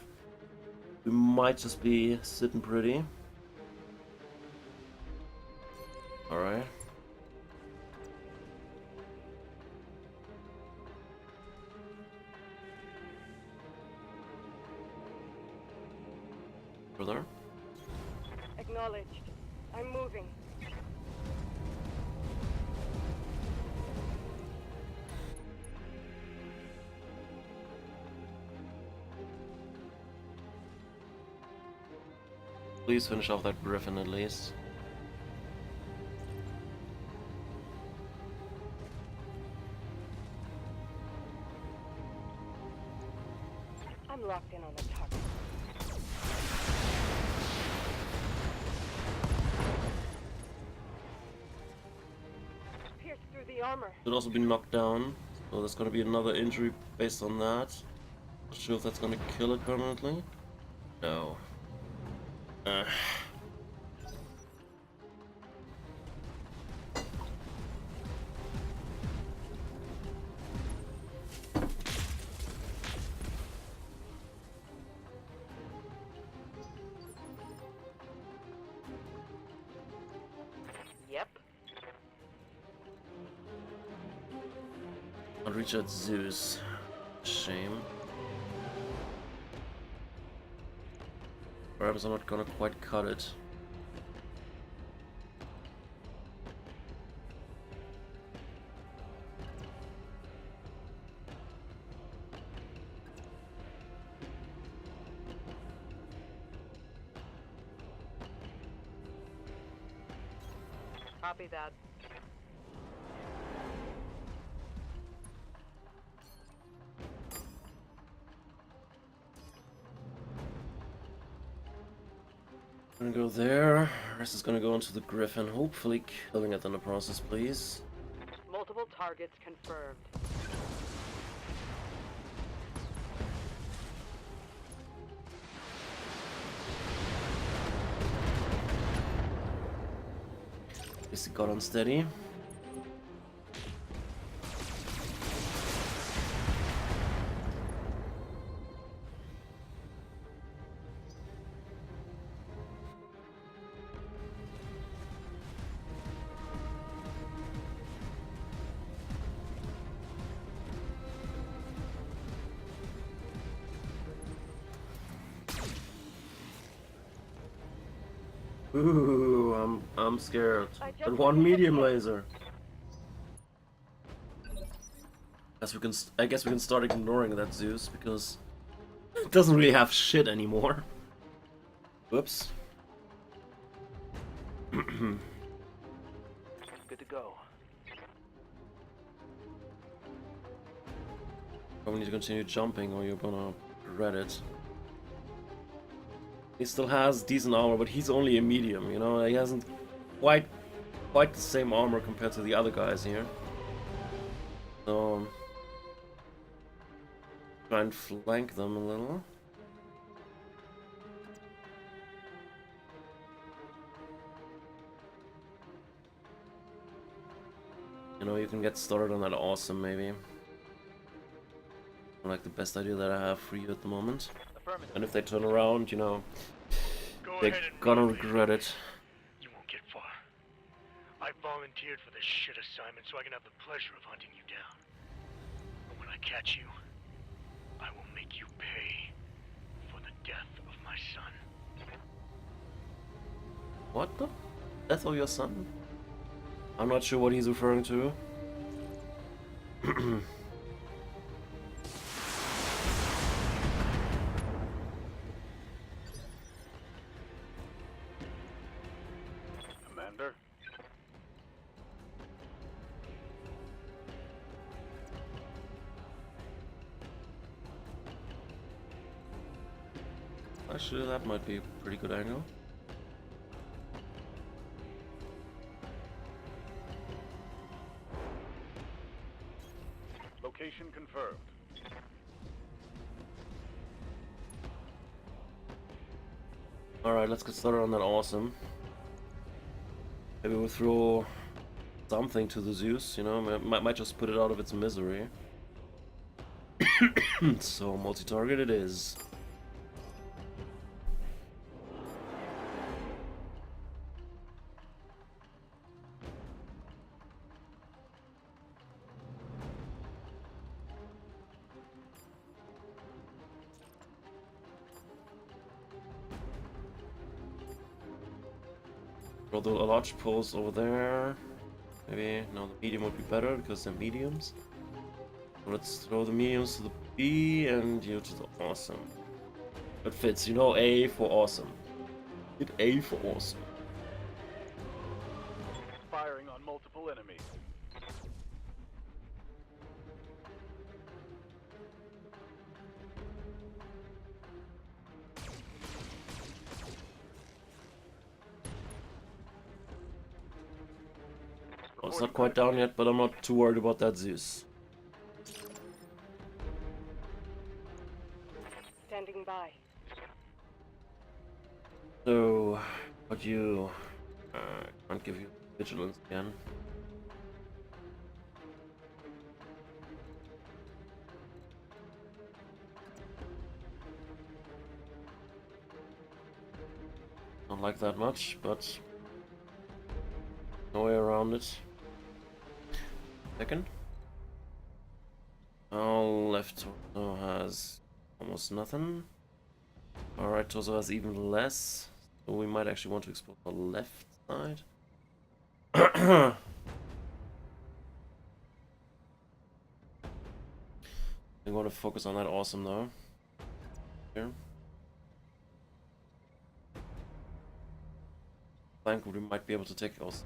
Speaker 1: we might just be sitting pretty. Alright. Further.
Speaker 5: Acknowledged. I'm moving.
Speaker 1: Please finish off that Griffin at least.
Speaker 5: I'm locked in on the target. Pierce through the armor.
Speaker 1: Should also be knocked down, so there's gonna be another injury based on that. Not sure if that's gonna kill it permanently. No.
Speaker 4: Yep.
Speaker 1: Not reach that Zeus. Shame. Perhaps I'm not gonna quite cut it.
Speaker 2: Copy that.
Speaker 1: Gonna go there. Rest is gonna go into the Griffin, hopefully killing it in the process, please.
Speaker 2: Multiple targets confirmed.
Speaker 1: At least it got unsteady. Ooh, I'm scared. But one medium laser. I guess we can start ignoring that Zeus because it doesn't really have shit anymore. Whoops.
Speaker 4: Good to go.
Speaker 1: Probably need to continue jumping or you're gonna regret it. He still has decent armor, but he's only a medium, you know? He hasn't quite the same armor compared to the other guys here. So try and flank them a little. You know, you can get started on that awesome maybe. Like the best idea that I have for you at the moment.
Speaker 4: Affirmative.
Speaker 1: And if they turn around, you know,
Speaker 6: Go
Speaker 1: they're
Speaker 6: ahead and
Speaker 1: gonna
Speaker 6: run, Leader.
Speaker 1: regret it.
Speaker 6: You won't get far. I volunteered for this shit assignment so I can have the pleasure of hunting you down. But when I catch you, I will make you pay for the death of my son.
Speaker 1: What the? Death of your son? I'm not sure what he's referring to.
Speaker 3: Commander?
Speaker 1: Actually, that might be a pretty good angle.
Speaker 3: Location confirmed.
Speaker 1: Alright, let's get started on that awesome. Maybe we'll throw something to the Zeus, you know, might just put it out of its misery. So, multi-target it is. Throw the large poles over there. Maybe, no, the medium would be better because they're mediums. So let's throw the mediums to the B and you to the awesome. It fits, you know, A for awesome. Hit A for awesome.
Speaker 3: Firing on multiple enemies.
Speaker 1: Well, it's not quite down yet, but I'm not too worried about that Zeus.
Speaker 5: Standing by.
Speaker 1: So, what you... can't give you vigilance again. Don't like that much, but no way around it. Second. left torso has almost nothing. Our right torso has even less. So we might actually want to explore the left side. I'm going to focus on that awesome though. Here. Flank we might be able to take also.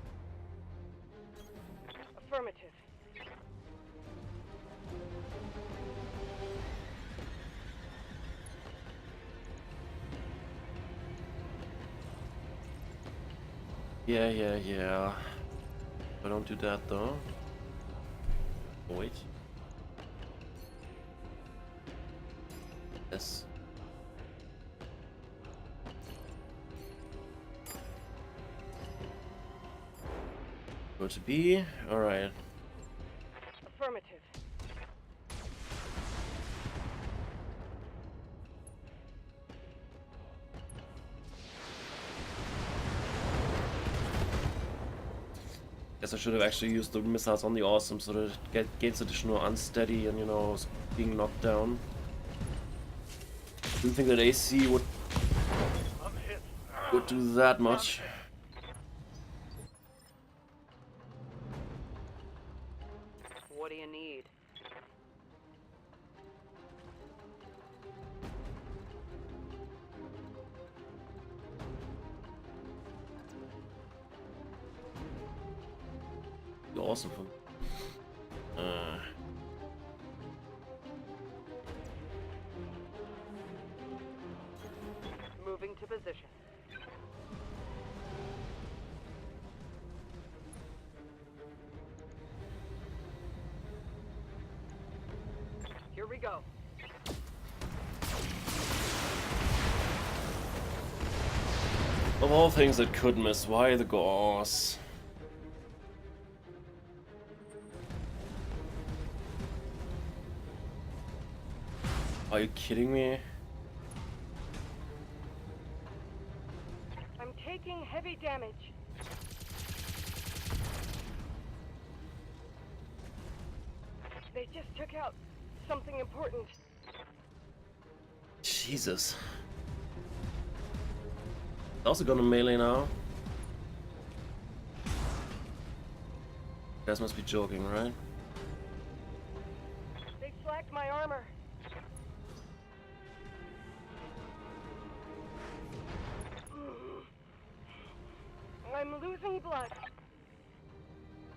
Speaker 5: Affirmative.
Speaker 1: Yeah. I don't do that though. Oh, wait. Yes. Go to B. Alright.
Speaker 5: Affirmative.
Speaker 1: Guess I should have actually used the missiles on the awesome so that it gains additional unsteady and, you know, being knocked down. Didn't think that AC would do that much.
Speaker 5: What do you need?
Speaker 1: Awesome.
Speaker 5: Moving to position. Here we go.
Speaker 1: Of all things that could miss, why the gauze? Are you kidding me?
Speaker 5: I'm taking heavy damage. They just took out something important.
Speaker 1: Jesus. Also gonna melee now. You guys must be joking, right?
Speaker 5: They slacked my armor. I'm losing blood.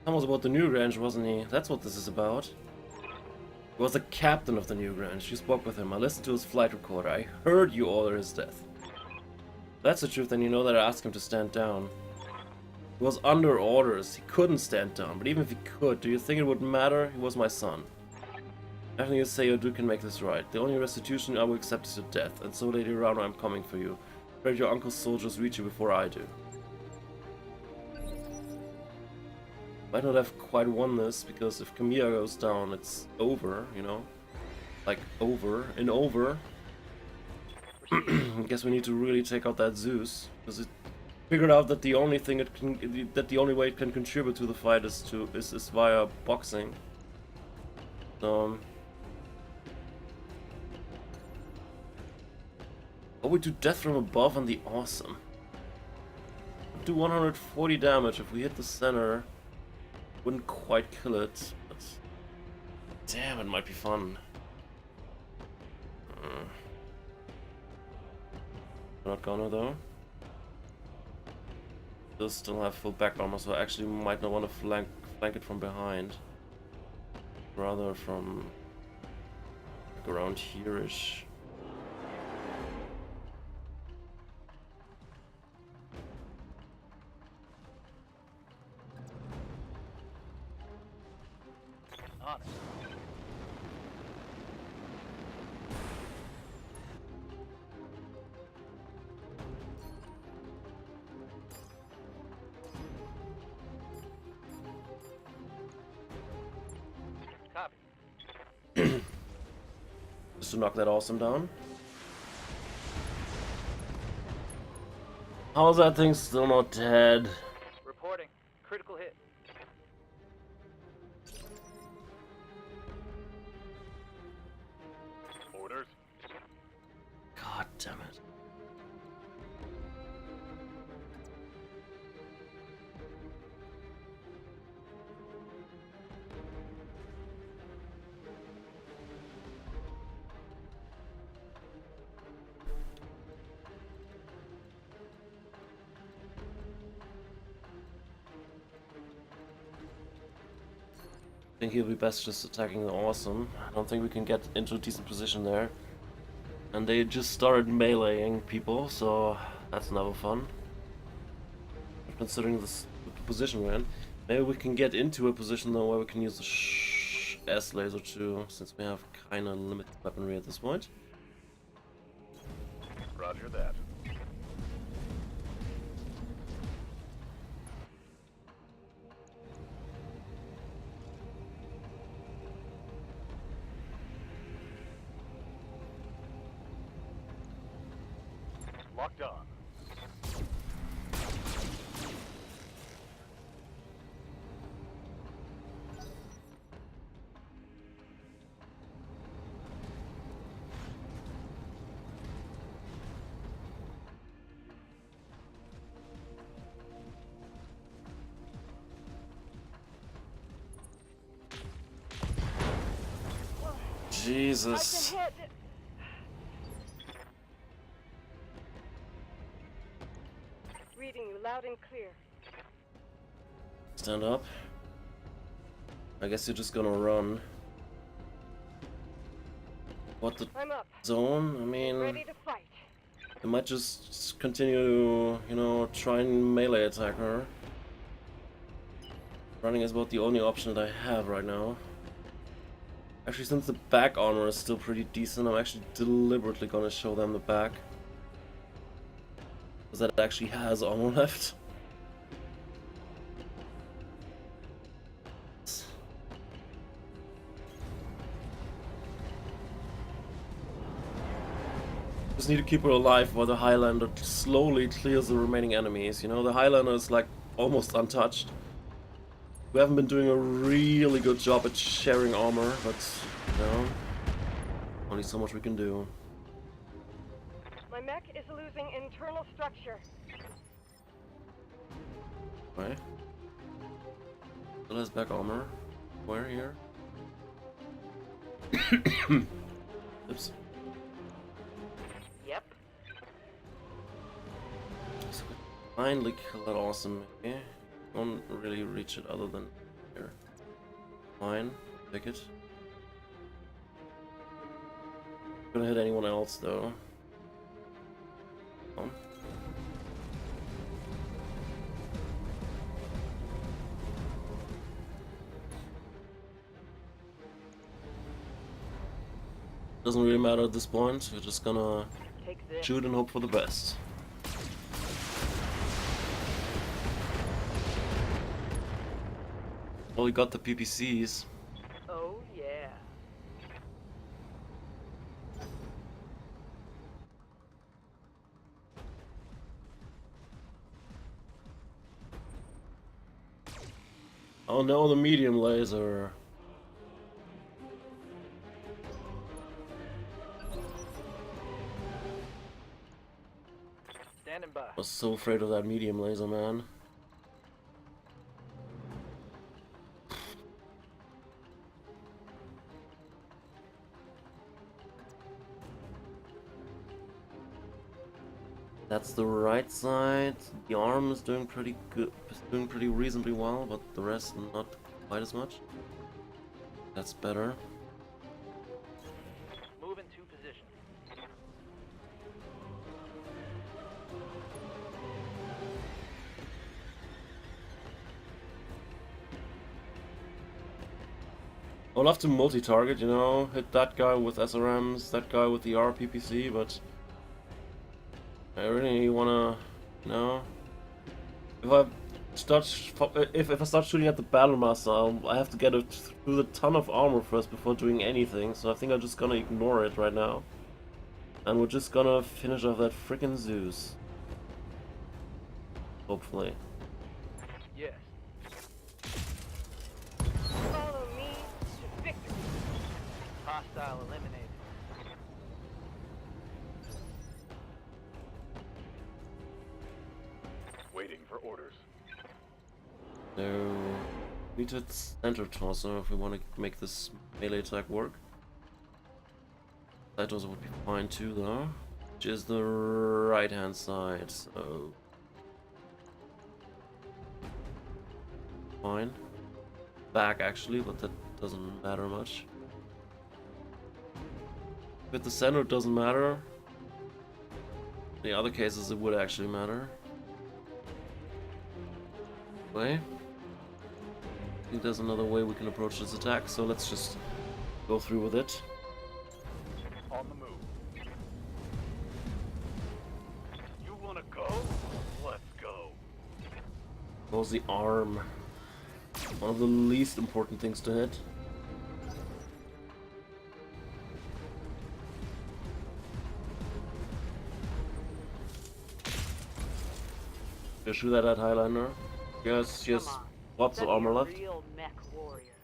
Speaker 1: That was about the New Range, wasn't he? That's what this is about. He was the captain of the New Range. You spoke with him. I listened to his flight recorder. I heard you order his death. If that's the truth, then you know that I asked him to stand down. He was under orders. He couldn't stand down. But even if he could, do you think it would matter? He was my son. Nothing you say or do can make this right. The only restitution I will accept is your death. And so, Lady Rana, I'm coming for you. Pray your uncle's soldiers reach you before I do. Might not have quite won this, because if Kamiya goes down, it's over, you know? Like, over and over. I guess we need to really take out that Zeus, because it figured out that the only thing it can, that the only way it can contribute to the fight is via boxing. So, oh, we do death from above on the awesome. Do 140 damage if we hit the center. Wouldn't quite kill it, but damn, it might be fun. We're not gonna though. Does still have full back armor, so I actually might not want to flank it from behind. Rather from like around here-ish.
Speaker 4: Honest. Copy.
Speaker 1: Just to knock that awesome down. How's that thing still not dead?
Speaker 4: Reporting. Critical hit.
Speaker 1: Damn it. I think he'll be best just attacking the awesome. I don't think we can get into a decent position there. And they just started meleeing people, so that's never fun. Considering the position we're in. Maybe we can get into a position though where we can use the S laser too, since we have kinda limited weaponry at this point.
Speaker 3: Roger that. Locked on.
Speaker 1: Jesus.
Speaker 5: I've been hit. Reading you loud and clear.
Speaker 1: Stand up. I guess you're just gonna run. What the
Speaker 5: I'm up.
Speaker 1: zone? I mean,
Speaker 5: Ready to fight.
Speaker 1: I might just continue to, you know, try and melee attack her. Running is about the only option that I have right now. Actually, since the back armor is still pretty decent, I'm actually deliberately gonna show them the back. Because that actually has armor left. Just need to keep her alive while the Highlander slowly clears the remaining enemies. You know, the Highlander is like almost untouched. We haven't been doing a really good job at sharing armor, but you know, only so much we can do.
Speaker 5: My mech is losing internal structure.
Speaker 1: Right? Still has back armor. Where here? Oops.
Speaker 4: Yep.
Speaker 1: So we finally kill that awesome maybe. Won't really reach it other than here. Fine, pick it. Gonna hit anyone else though. Come on. Doesn't really matter at this point. We're just gonna
Speaker 4: Take this.
Speaker 1: shoot and hope for the best. Well, we got the PPCs.
Speaker 4: Oh, yeah.
Speaker 1: Oh no, the medium laser.
Speaker 4: Standing by.
Speaker 1: I was so afraid of that medium laser, man. That's the right side. The arm is doing pretty good, doing pretty reasonably well, but the rest not quite as much. That's better.
Speaker 4: Move into position.
Speaker 1: I would love to multi-target, you know, hit that guy with SRMs, that guy with the RPPC, but I really wanna, you know, if I start shooting at the battle master, I have to get it through the ton of armor first before doing anything. So I think I'm just gonna ignore it right now, and we're just gonna finish off that frickin' Zeus. Hopefully.
Speaker 4: Yes.
Speaker 5: Follow me to victory.
Speaker 4: Hostile eliminated.
Speaker 6: orders.
Speaker 1: So we need to hit center torso if we want to make this melee attack work. Side torso would be fine too though. Which is the right hand side, so fine. Back actually, but that doesn't matter much. With the center it doesn't matter. In the other cases it would actually matter. Way. I think there's another way we can approach this attack, so let's just go through with it.
Speaker 6: On the move. You wanna go? Let's go.
Speaker 1: Close the arm. One of the least important things to hit. Just shoot at that Highlander. Yes, she has lots of armor left.
Speaker 5: Real mech warrior.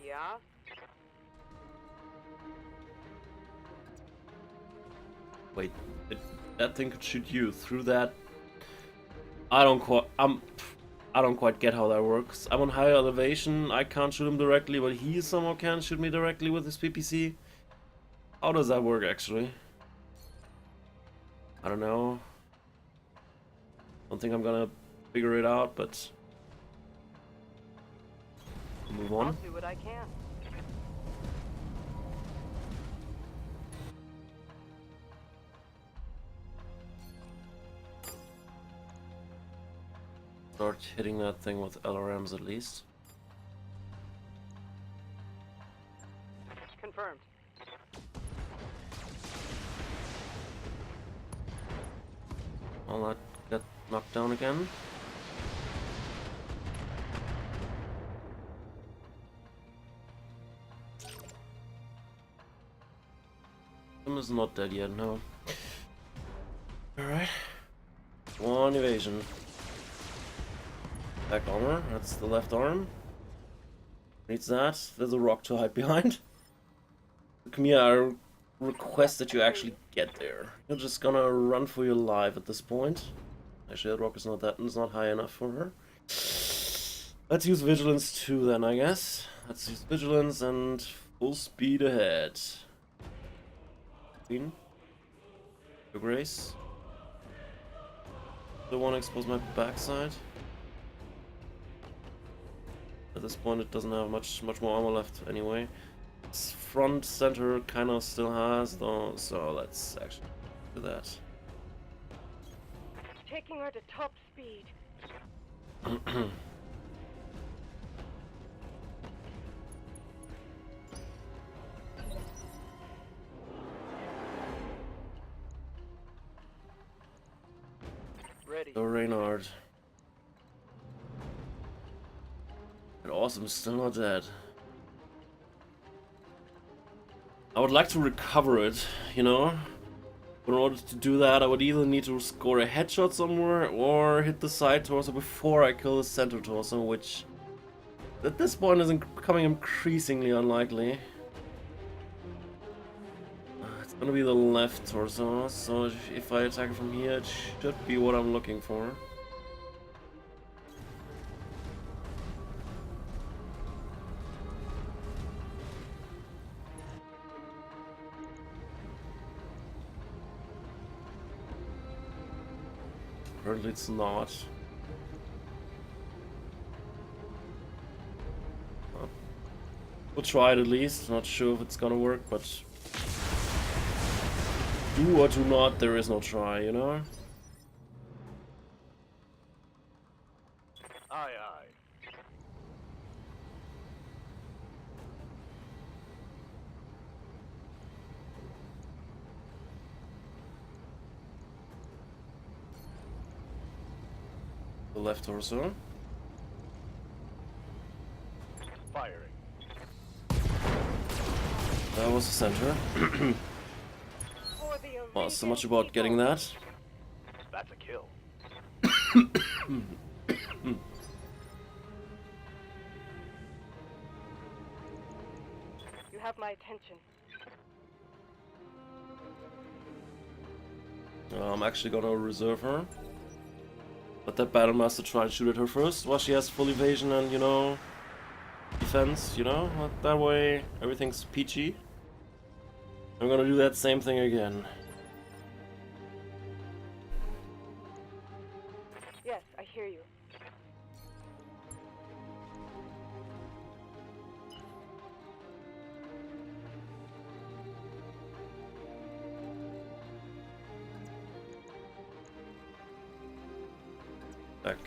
Speaker 5: Yeah?
Speaker 1: Wait, that thing could shoot you through that. I don't quite get how that works. I'm on higher elevation. I can't shoot him directly, but he somehow can shoot me directly with his PPC. How does that work actually? I don't know. Don't think I'm gonna figure it out, but move on.
Speaker 5: I'll do what I can.
Speaker 1: Start hitting that thing with LRMs at least.
Speaker 5: Confirmed.
Speaker 1: I'll not get knocked down again. Him is not dead yet, no. Alright. One evasion. Back armor, that's the left arm. Needs that. There's a rock to hide behind. Come here, I request that you actually get there. You're just gonna run for your life at this point. Actually, that rock is not high enough for her. Let's use vigilance too then, I guess. Let's use vigilance and full speed ahead. Your grace. Don't want to expose my backside. At this point, it doesn't have much more armor left anyway. Its front center kind of still has though, so let's actually do that.
Speaker 5: Taking her to top speed.
Speaker 4: Ready.
Speaker 1: So Reynard. And Awesome's still not dead. I would like to recover it, you know? But in order to do that, I would either need to score a headshot somewhere or hit the side torso before I kill the center torso, which at this point is becoming increasingly unlikely. It's gonna be the left torso, so if I attack it from here, it should be what I'm looking for. Apparently it's not. We'll try it at least. Not sure if it's gonna work, but do or do not, there is no try, you know?
Speaker 6: Aye, aye.
Speaker 1: The left torso.
Speaker 6: Firing.
Speaker 1: That was the center.
Speaker 5: For the
Speaker 1: Well, so
Speaker 5: Arabian
Speaker 1: much about
Speaker 5: people.
Speaker 1: getting that.
Speaker 6: That's a kill.
Speaker 5: You have my attention.
Speaker 1: I'm actually gonna reserve her. Let that Battlemaster try and shoot at her first, while she has full evasion and, you know, defense, you know? That way everything's peachy. I'm gonna do that same thing again.
Speaker 5: Yes, I hear you.
Speaker 1: Back.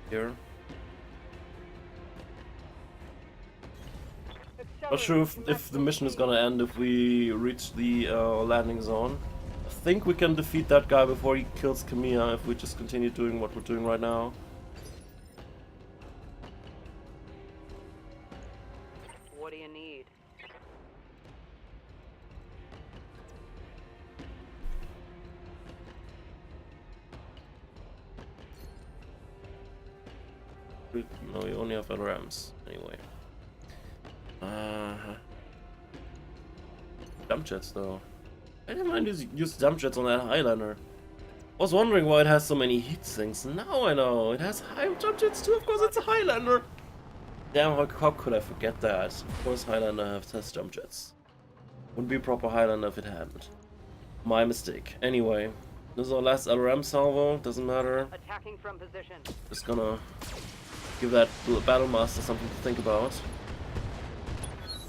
Speaker 1: Here. Not sure if the mission is gonna end if we reach the landing zone. I think we can defeat that guy before he kills Kamiya if we just continue doing what we're doing right now.
Speaker 4: What do you need?
Speaker 1: No, we only have LRMs anyway. Jump jets though. I didn't mind use jump jets on that Highlander. I was wondering why it has so many heat sinks. Now I know. It has high jump jets too. Of course, it's a Highlander. Damn, how could I forget that? Of course, Highlander has jump jets. Wouldn't be a proper Highlander if it hadn't. My mistake. Anyway, this is our last LRM salvo. Doesn't matter.
Speaker 4: Attacking from position.
Speaker 1: Just gonna give that Battlemaster something to think about.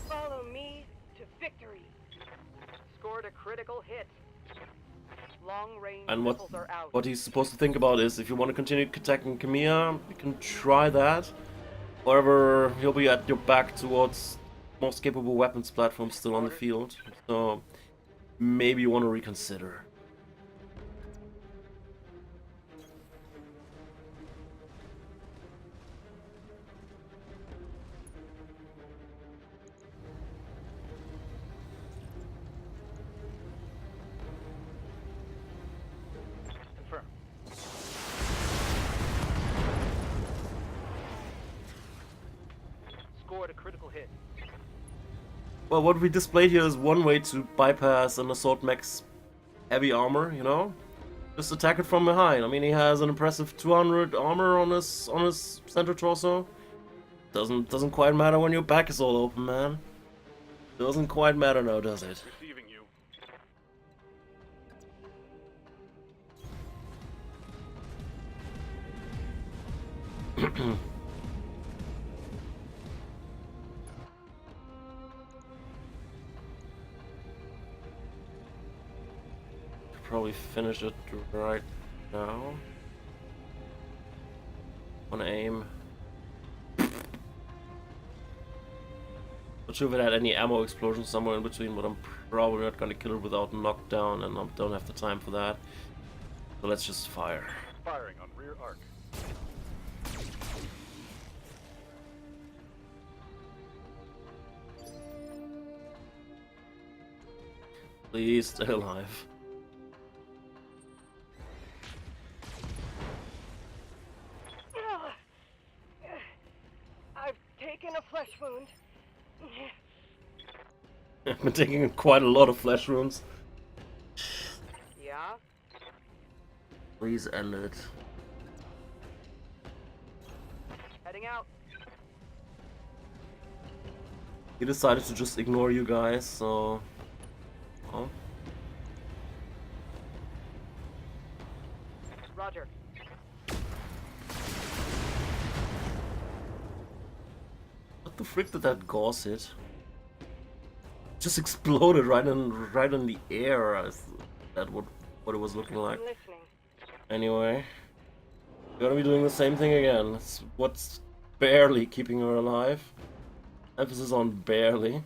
Speaker 5: Follow me to victory.
Speaker 4: Scored a critical hit. Long range
Speaker 1: And
Speaker 4: missiles are out.
Speaker 1: what he's supposed to think about is if you want to continue attacking Kamiya, you can try that. However, he'll be at your back towards most capable weapons platforms still on the field. So maybe you want to reconsider.
Speaker 4: Confirm. Scored a critical hit.
Speaker 1: Well, what we displayed here is one way to bypass an assault mech's heavy armor, you know? Just attack it from behind. I mean, he has an impressive 200 armor on his center torso. Doesn't quite matter when your back is all open, man. Doesn't quite matter now, does it?
Speaker 3: Receiving you.
Speaker 1: Probably finish it right now. Wanna aim. Not sure if it had any ammo explosions somewhere in between, but I'm probably not gonna kill it without knockdown, and I don't have the time for that. So let's just fire.
Speaker 3: Firing on rear arc.
Speaker 1: Please stay alive.
Speaker 5: I've taken a flesh wound.
Speaker 1: I've been taking quite a lot of flesh wounds.
Speaker 4: Yeah?
Speaker 1: Please end it.
Speaker 4: Heading out.
Speaker 1: He decided to just ignore you guys, so... Well,
Speaker 4: Roger.
Speaker 1: what the frick did that gauze hit? Just exploded right in the air. That what it was looking like.
Speaker 5: I'm listening.
Speaker 1: Anyway, we're gonna be doing the same thing again. It's what's barely keeping her alive. Emphasis on barely.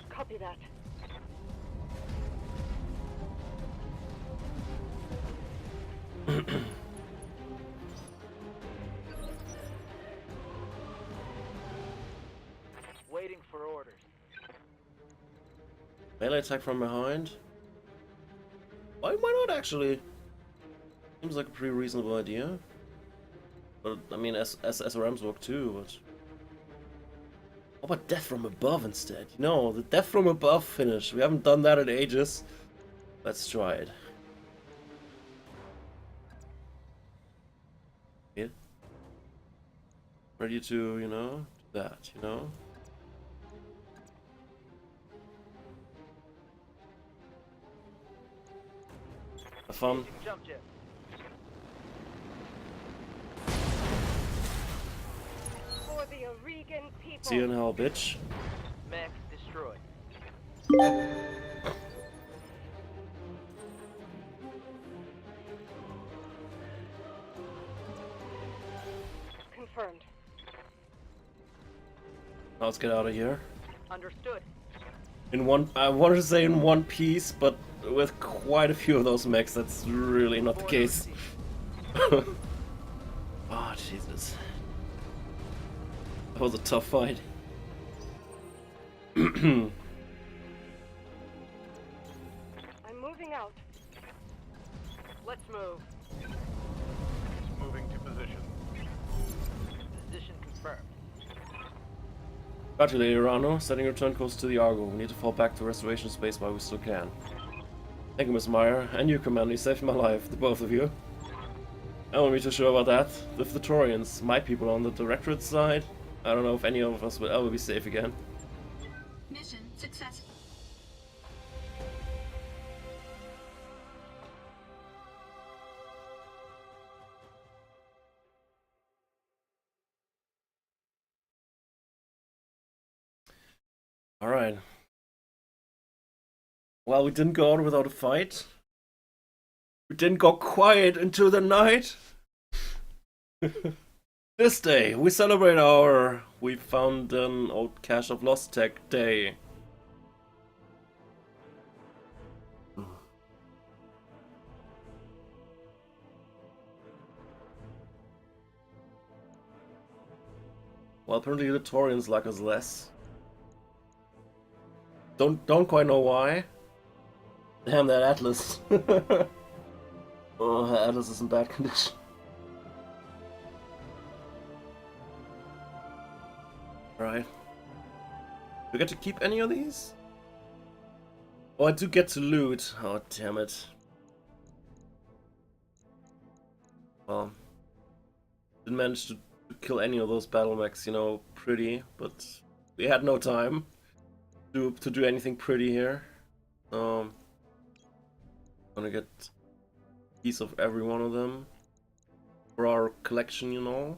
Speaker 5: Copy that.
Speaker 4: Waiting for orders.
Speaker 1: Melee attack from behind? Why not actually? Seems like a pretty reasonable idea. But I mean, SRMs work too, but... How about death from above instead? You know, the death from above finish. We haven't done that in ages. Let's try it. Yeah. Ready to, you know, do that, you know? Have fun.
Speaker 4: Jump jet.
Speaker 5: For the Oregon people.
Speaker 1: See you in hell, bitch.
Speaker 4: Mech destroyed.
Speaker 5: Confirmed.
Speaker 1: Now let's get out of here.
Speaker 4: Understood.
Speaker 1: In one, I wanted to say in one piece, but with quite a few of those mechs, that's really not the case. Oh, Jesus. That was a tough fight.
Speaker 5: I'm moving out.
Speaker 4: Let's move.
Speaker 3: Moving to position.
Speaker 4: Position confirmed.
Speaker 1: Roger, Lady Rano. Setting your turn course to the Argo. We need to fall back to restoration space while we still can. Thank you, Miss Meyer. And you, Commander. You saved my life, the both of you. I won't be too sure about that. With the Torians, my people on the Directorate side, I don't know if any of us will ever be safe again.
Speaker 8: Mission successful.
Speaker 1: Alright. Well, we didn't go out without a fight. We didn't go quiet into the night. This day, we celebrate our we found an old cache of lost tech day. Well, apparently the Taurians like us less. Don't quite know why. Damn that Atlas. Oh, Atlas is in bad condition. Alright. Do I get to keep any of these? Oh, I do get to loot. Oh, damn it. Well, didn't manage to kill any of those BattleMechs, you know, pretty, but we had no time to do anything pretty here. Gonna get a piece of every one of them for our collection, you know.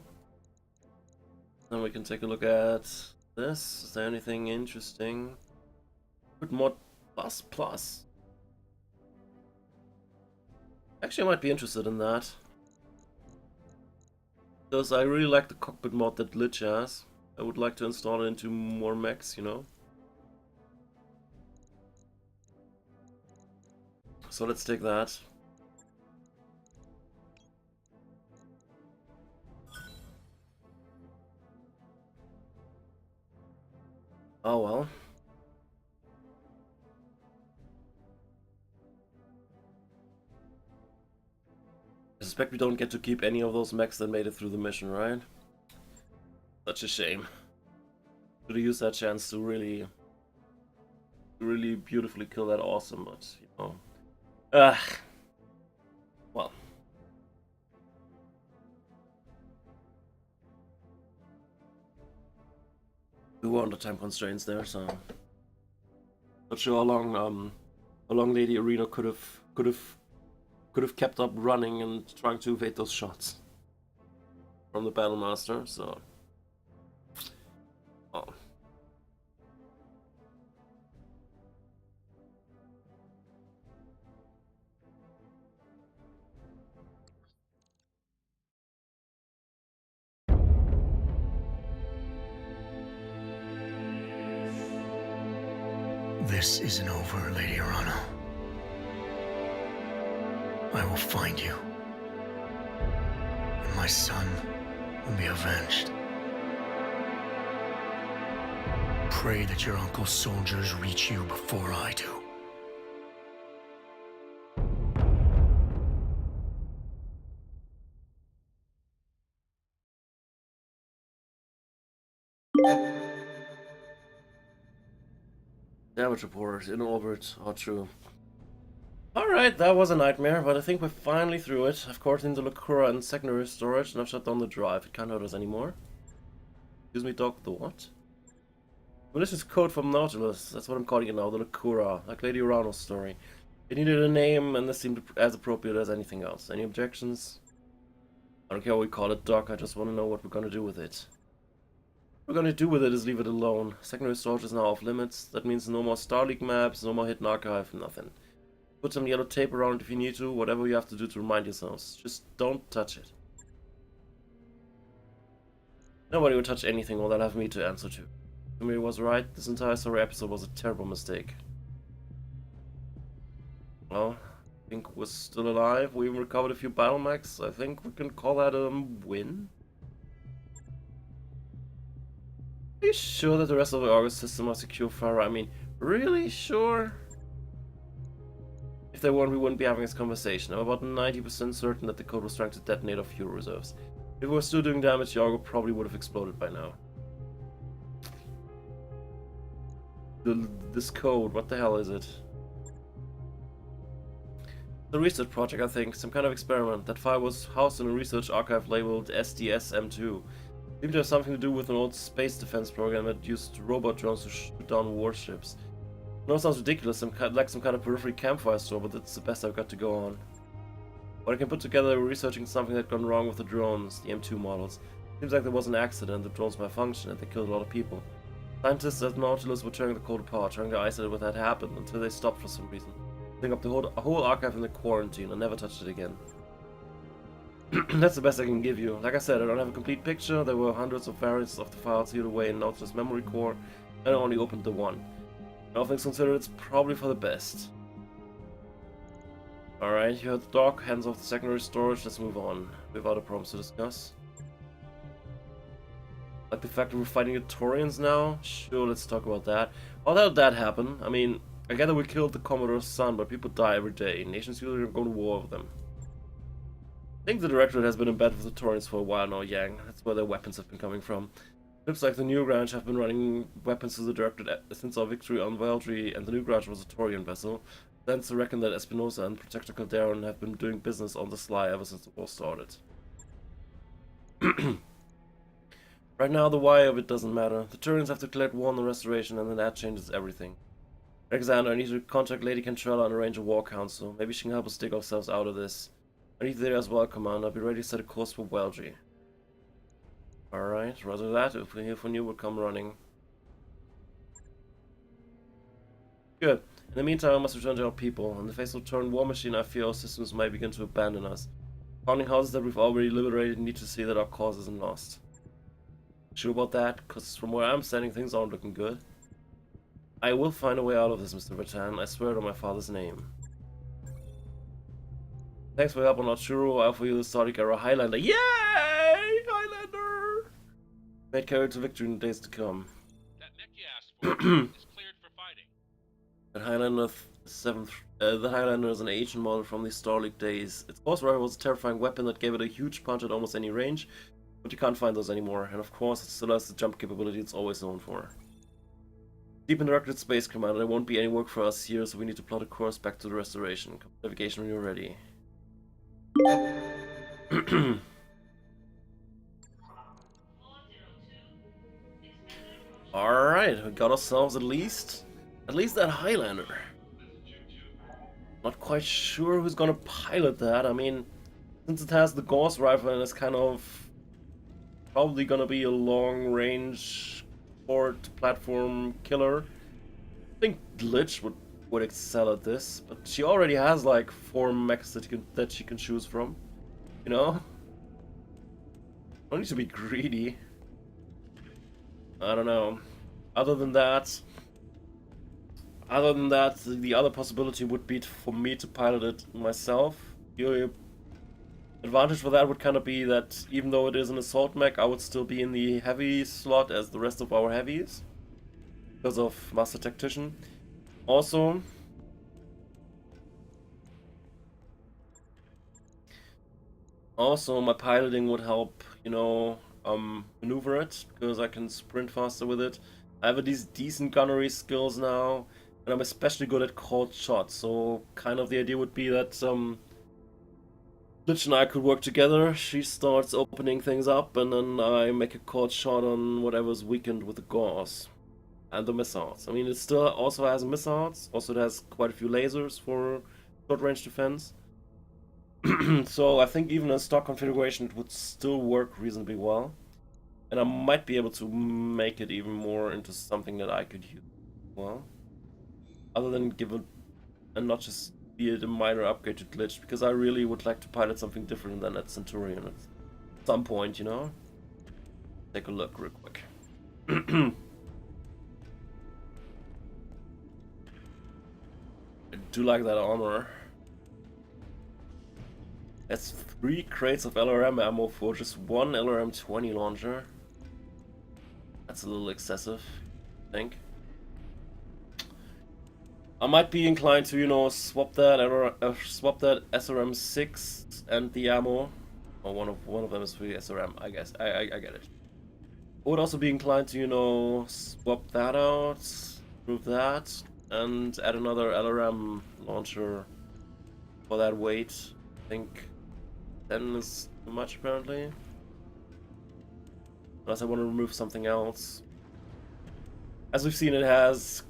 Speaker 1: Then we can take a look at this. Is there anything interesting? Good mod plus. Actually, I might be interested in that. Because I really like the cockpit mod that Lich has. I would like to install it into more mechs, you know. So let's take that. Oh well. I suspect we don't get to keep any of those mechs that made it through the mission, right? Such a shame. Should have used that chance to really beautifully kill that awesome, but you know. Well. We were under time constraints there, so not sure how long Lady Arena could have kept up running and trying to evade those shots from the Battlemaster. So, oh.
Speaker 6: This isn't over, Lady Arano. I will find you. And my son will be avenged. Pray that your uncle's soldiers reach you before I do.
Speaker 1: Damage report in orbit. Oh, true. Alright, that was a nightmare, but I think we're finally through it. I've caught into Lacura and secondary storage, and I've shut down the drive. It can't hurt us anymore. Excuse me, dog, the what? Malicious code from Nautilus. That's what I'm calling it now, the Lacura, like Lady Urano's story. It needed a name, and this seemed as appropriate as anything else. Any objections? I don't care what we call it, Doc. I just want to know what we're gonna do with it. What we're gonna do with it is leave it alone. Secondary storage is now off limits. That means no more Star League maps, no more hidden archive, nothing. Put some yellow tape around it if you need to, whatever you have to do to remind yourselves. Just don't touch it. Nobody would touch anything, or they'll have me to answer to. Samir was right, this entire story episode was a terrible mistake. Well, I think we're still alive. We even recovered a few BattleMechs. I think we can call that a win. Are you sure that the rest of the August system are secure, Farah? I mean, really sure? If they weren't, we wouldn't be having this conversation. I'm about 90% certain that the code was trying to detonate our fuel reserves. If it was still doing damage, Yargo probably would have exploded by now. This code, what the hell is it? The research project, I think. Some kind of experiment. That file was housed in a research archive labeled SDSM2. Seemed to have something to do with an old space defense program that used robot drones to shoot down warships. I know it sounds ridiculous, like some kind of periphery campfire store, but that's the best I've got to go on. What I can put together, we're researching something that had gone wrong with the drones, the M2 models. Seems like there was an accident, the drones malfunctioned, and they killed a lot of people. Scientists at Nautilus were tearing the code apart, trying to isolate what had happened, until they stopped for some reason. Putting up the whole archive in the quarantine, and never touched it again. That's the best I can give you. Like I said, I don't have a complete picture. There were hundreds of variants of the files sealed away in Nautilus memory core, and I only opened the one. All things considered, it's probably for the best. Alright, you heard the doc, hands off the secondary storage, let's move on. We have other problems to discuss. Like the fact that we're fighting the Taurians now? Sure, let's talk about that. How did that happen? I mean, I get that we killed the Commodore's son, but people die every day. Nations usually go to war with them. I think the Directorate has been in bed with the Taurians for a while now, Yang. That's where their weapons have been coming from. Looks like the New Grange have been running weapons to the Directorate since our victory on Valdry, and the New Grange was a Taurian vessel. Stands to reckon that Espinosa and Protector Calderon have been doing business on the sly ever since the war started. Right now, the why of it doesn't matter. The Turians have declared war on the Restoration, and then that changes everything. Alexander, I need to contact Lady Cantrella and arrange a war council. Maybe she can help us dig ourselves out of this. I need you there as well, Commander. Be ready to set a course for Valdry. Alright, rather that, if we hear from you, we'll come running. Good. In the meantime, I must return to our people. In the face of the Tauran war machine, I fear our systems might begin to abandon us. Founding houses that we've already liberated need to see that our cause isn't lost. Sure about that? Because from where I'm standing, things aren't looking good. I will find a way out of this, Mr. Bertan. I swear it on my father's name. Thanks for your help on Arturo. I'll offer you the Sonic Era Highlander. Yay! Highlander! Made carry to victory in the days to come.
Speaker 3: That mech you asked for is cleared for fighting.
Speaker 1: That Highlander is an ancient model from the Star League days. Its boss rifle was a terrifying weapon that gave it a huge punch at almost any range, but you can't find those anymore, and of course it still has the jump capability it's always known for. Deep in Directed Space Command, there won't be any work for us here, so we need to plot a course back to the Restoration. Navigation when you're ready. Alright, we got ourselves at least that Highlander. Not quite sure who's gonna pilot that. I mean, since it has the Gauss rifle and it's kind of probably gonna be a long-range port platform killer, I think Glitch would excel at this, but she already has like 4 mechs that she can choose from, you know? Don't need to be greedy. I don't know. Other than that, the other possibility would be for me to pilot it myself. The advantage for that would kind of be that even though it is an assault mech, I would still be in the heavy slot as the rest of our heavies. because of Master Tactician. Also, my piloting would help, you know, maneuver it, because I can sprint faster with it. I have these decent gunnery skills now, and I'm especially good at cold shots, so kind of the idea would be that Glitch and I could work together. She starts opening things up, and then I make a cold shot on whatever's weakened with the gauze. And the missiles. I mean, it still also has missiles, also it has quite a few lasers for short-range defense. So I think even in stock configuration it would still work reasonably well. And I might be able to make it even more into something that I could use well. Other than give it, and not just be it a minor upgrade to Glitch, because I really would like to pilot something different than that Centurion at some point, you know? Take a look real quick. I do like that armor. That's 3 crates of LRM ammo for just one LRM-20 launcher. That's a little excessive, I think. I might be inclined to, you know, swap that SRM-6 and the ammo. Or one of them is for the SRM, I guess. I get it. I would also be inclined to, you know, swap that out, remove that, and add another LRM launcher for that weight. I think 10 is too much, apparently. Unless I want to remove something else. As we've seen, it has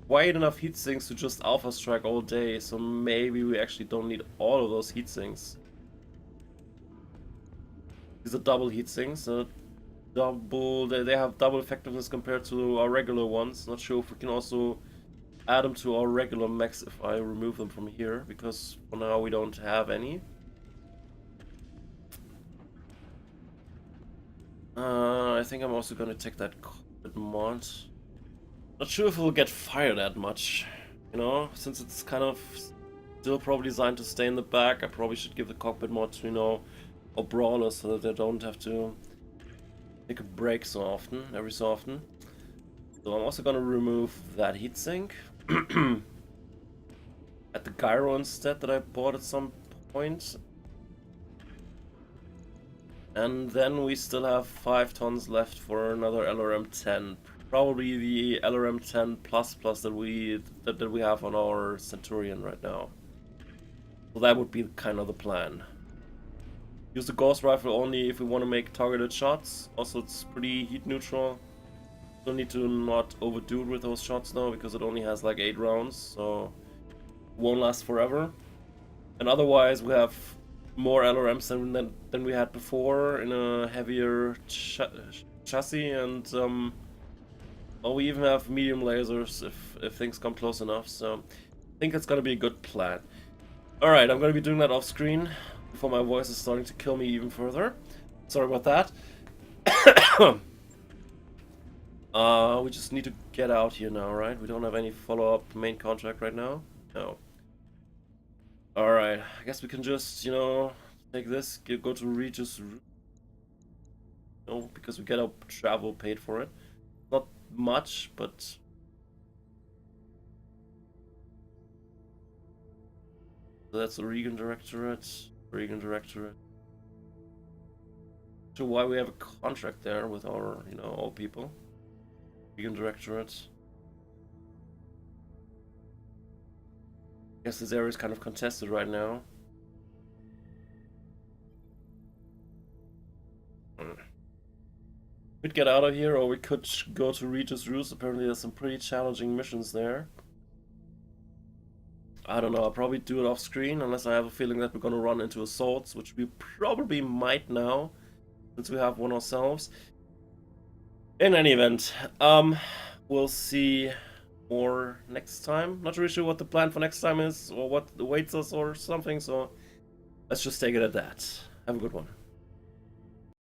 Speaker 1: quite enough heat sinks to just alpha strike all day, so maybe we actually don't need all of those heat sinks. These are double heat sinks, they have double effectiveness compared to our regular ones. Not sure if we can also add them to our regular mechs if I remove them from here, because for now we don't have any. I think I'm also gonna take that cockpit mod. Not sure if it will get fired that much, you know, since it's kind of still probably designed to stay in the back. I probably should give the cockpit mod to, you know, or brawlers, so that they don't have to take a break every so often. So I'm also gonna remove that heatsink. At the gyro instead that I bought at some point. And then we still have 5 tons left for another LRM-10. Probably the LRM-10 plus that we have on our Centurion right now. So that would be kind of the plan. Use the Ghost Rifle only if we want to make targeted shots. Also, it's pretty heat neutral. Don't need to not overdo it with those shots now, because it only has like 8 rounds, so it won't last forever. And otherwise, we have more LRMs than we had before in a heavier chassis, and well, we even have medium lasers if things come close enough. So I think it's gonna be a good plan. All right, I'm gonna be doing that off screen before my voice is starting to kill me even further. Sorry about that. We just need to get out here now, right? We don't have any follow-up main contract right now. No. Alright, I guess we can just, you know, take this, go to Regis. No, because we get our travel paid for it. Not much, but... So that's the Regan Directorate. So why we have a contract there with our, you know, all people. Regan Directorate. I guess this area is kind of contested right now. We'd get out of here, or we could go to Regis Roost. Apparently there's some pretty challenging missions there. I don't know, I'll probably do it off screen, unless I have a feeling that we're gonna run into assaults, which we probably might now, since we have one ourselves. In any event, we'll see more next time. Not really sure what the plan for next time is, or what awaits us or something, so let's just take it at that. Have a good one.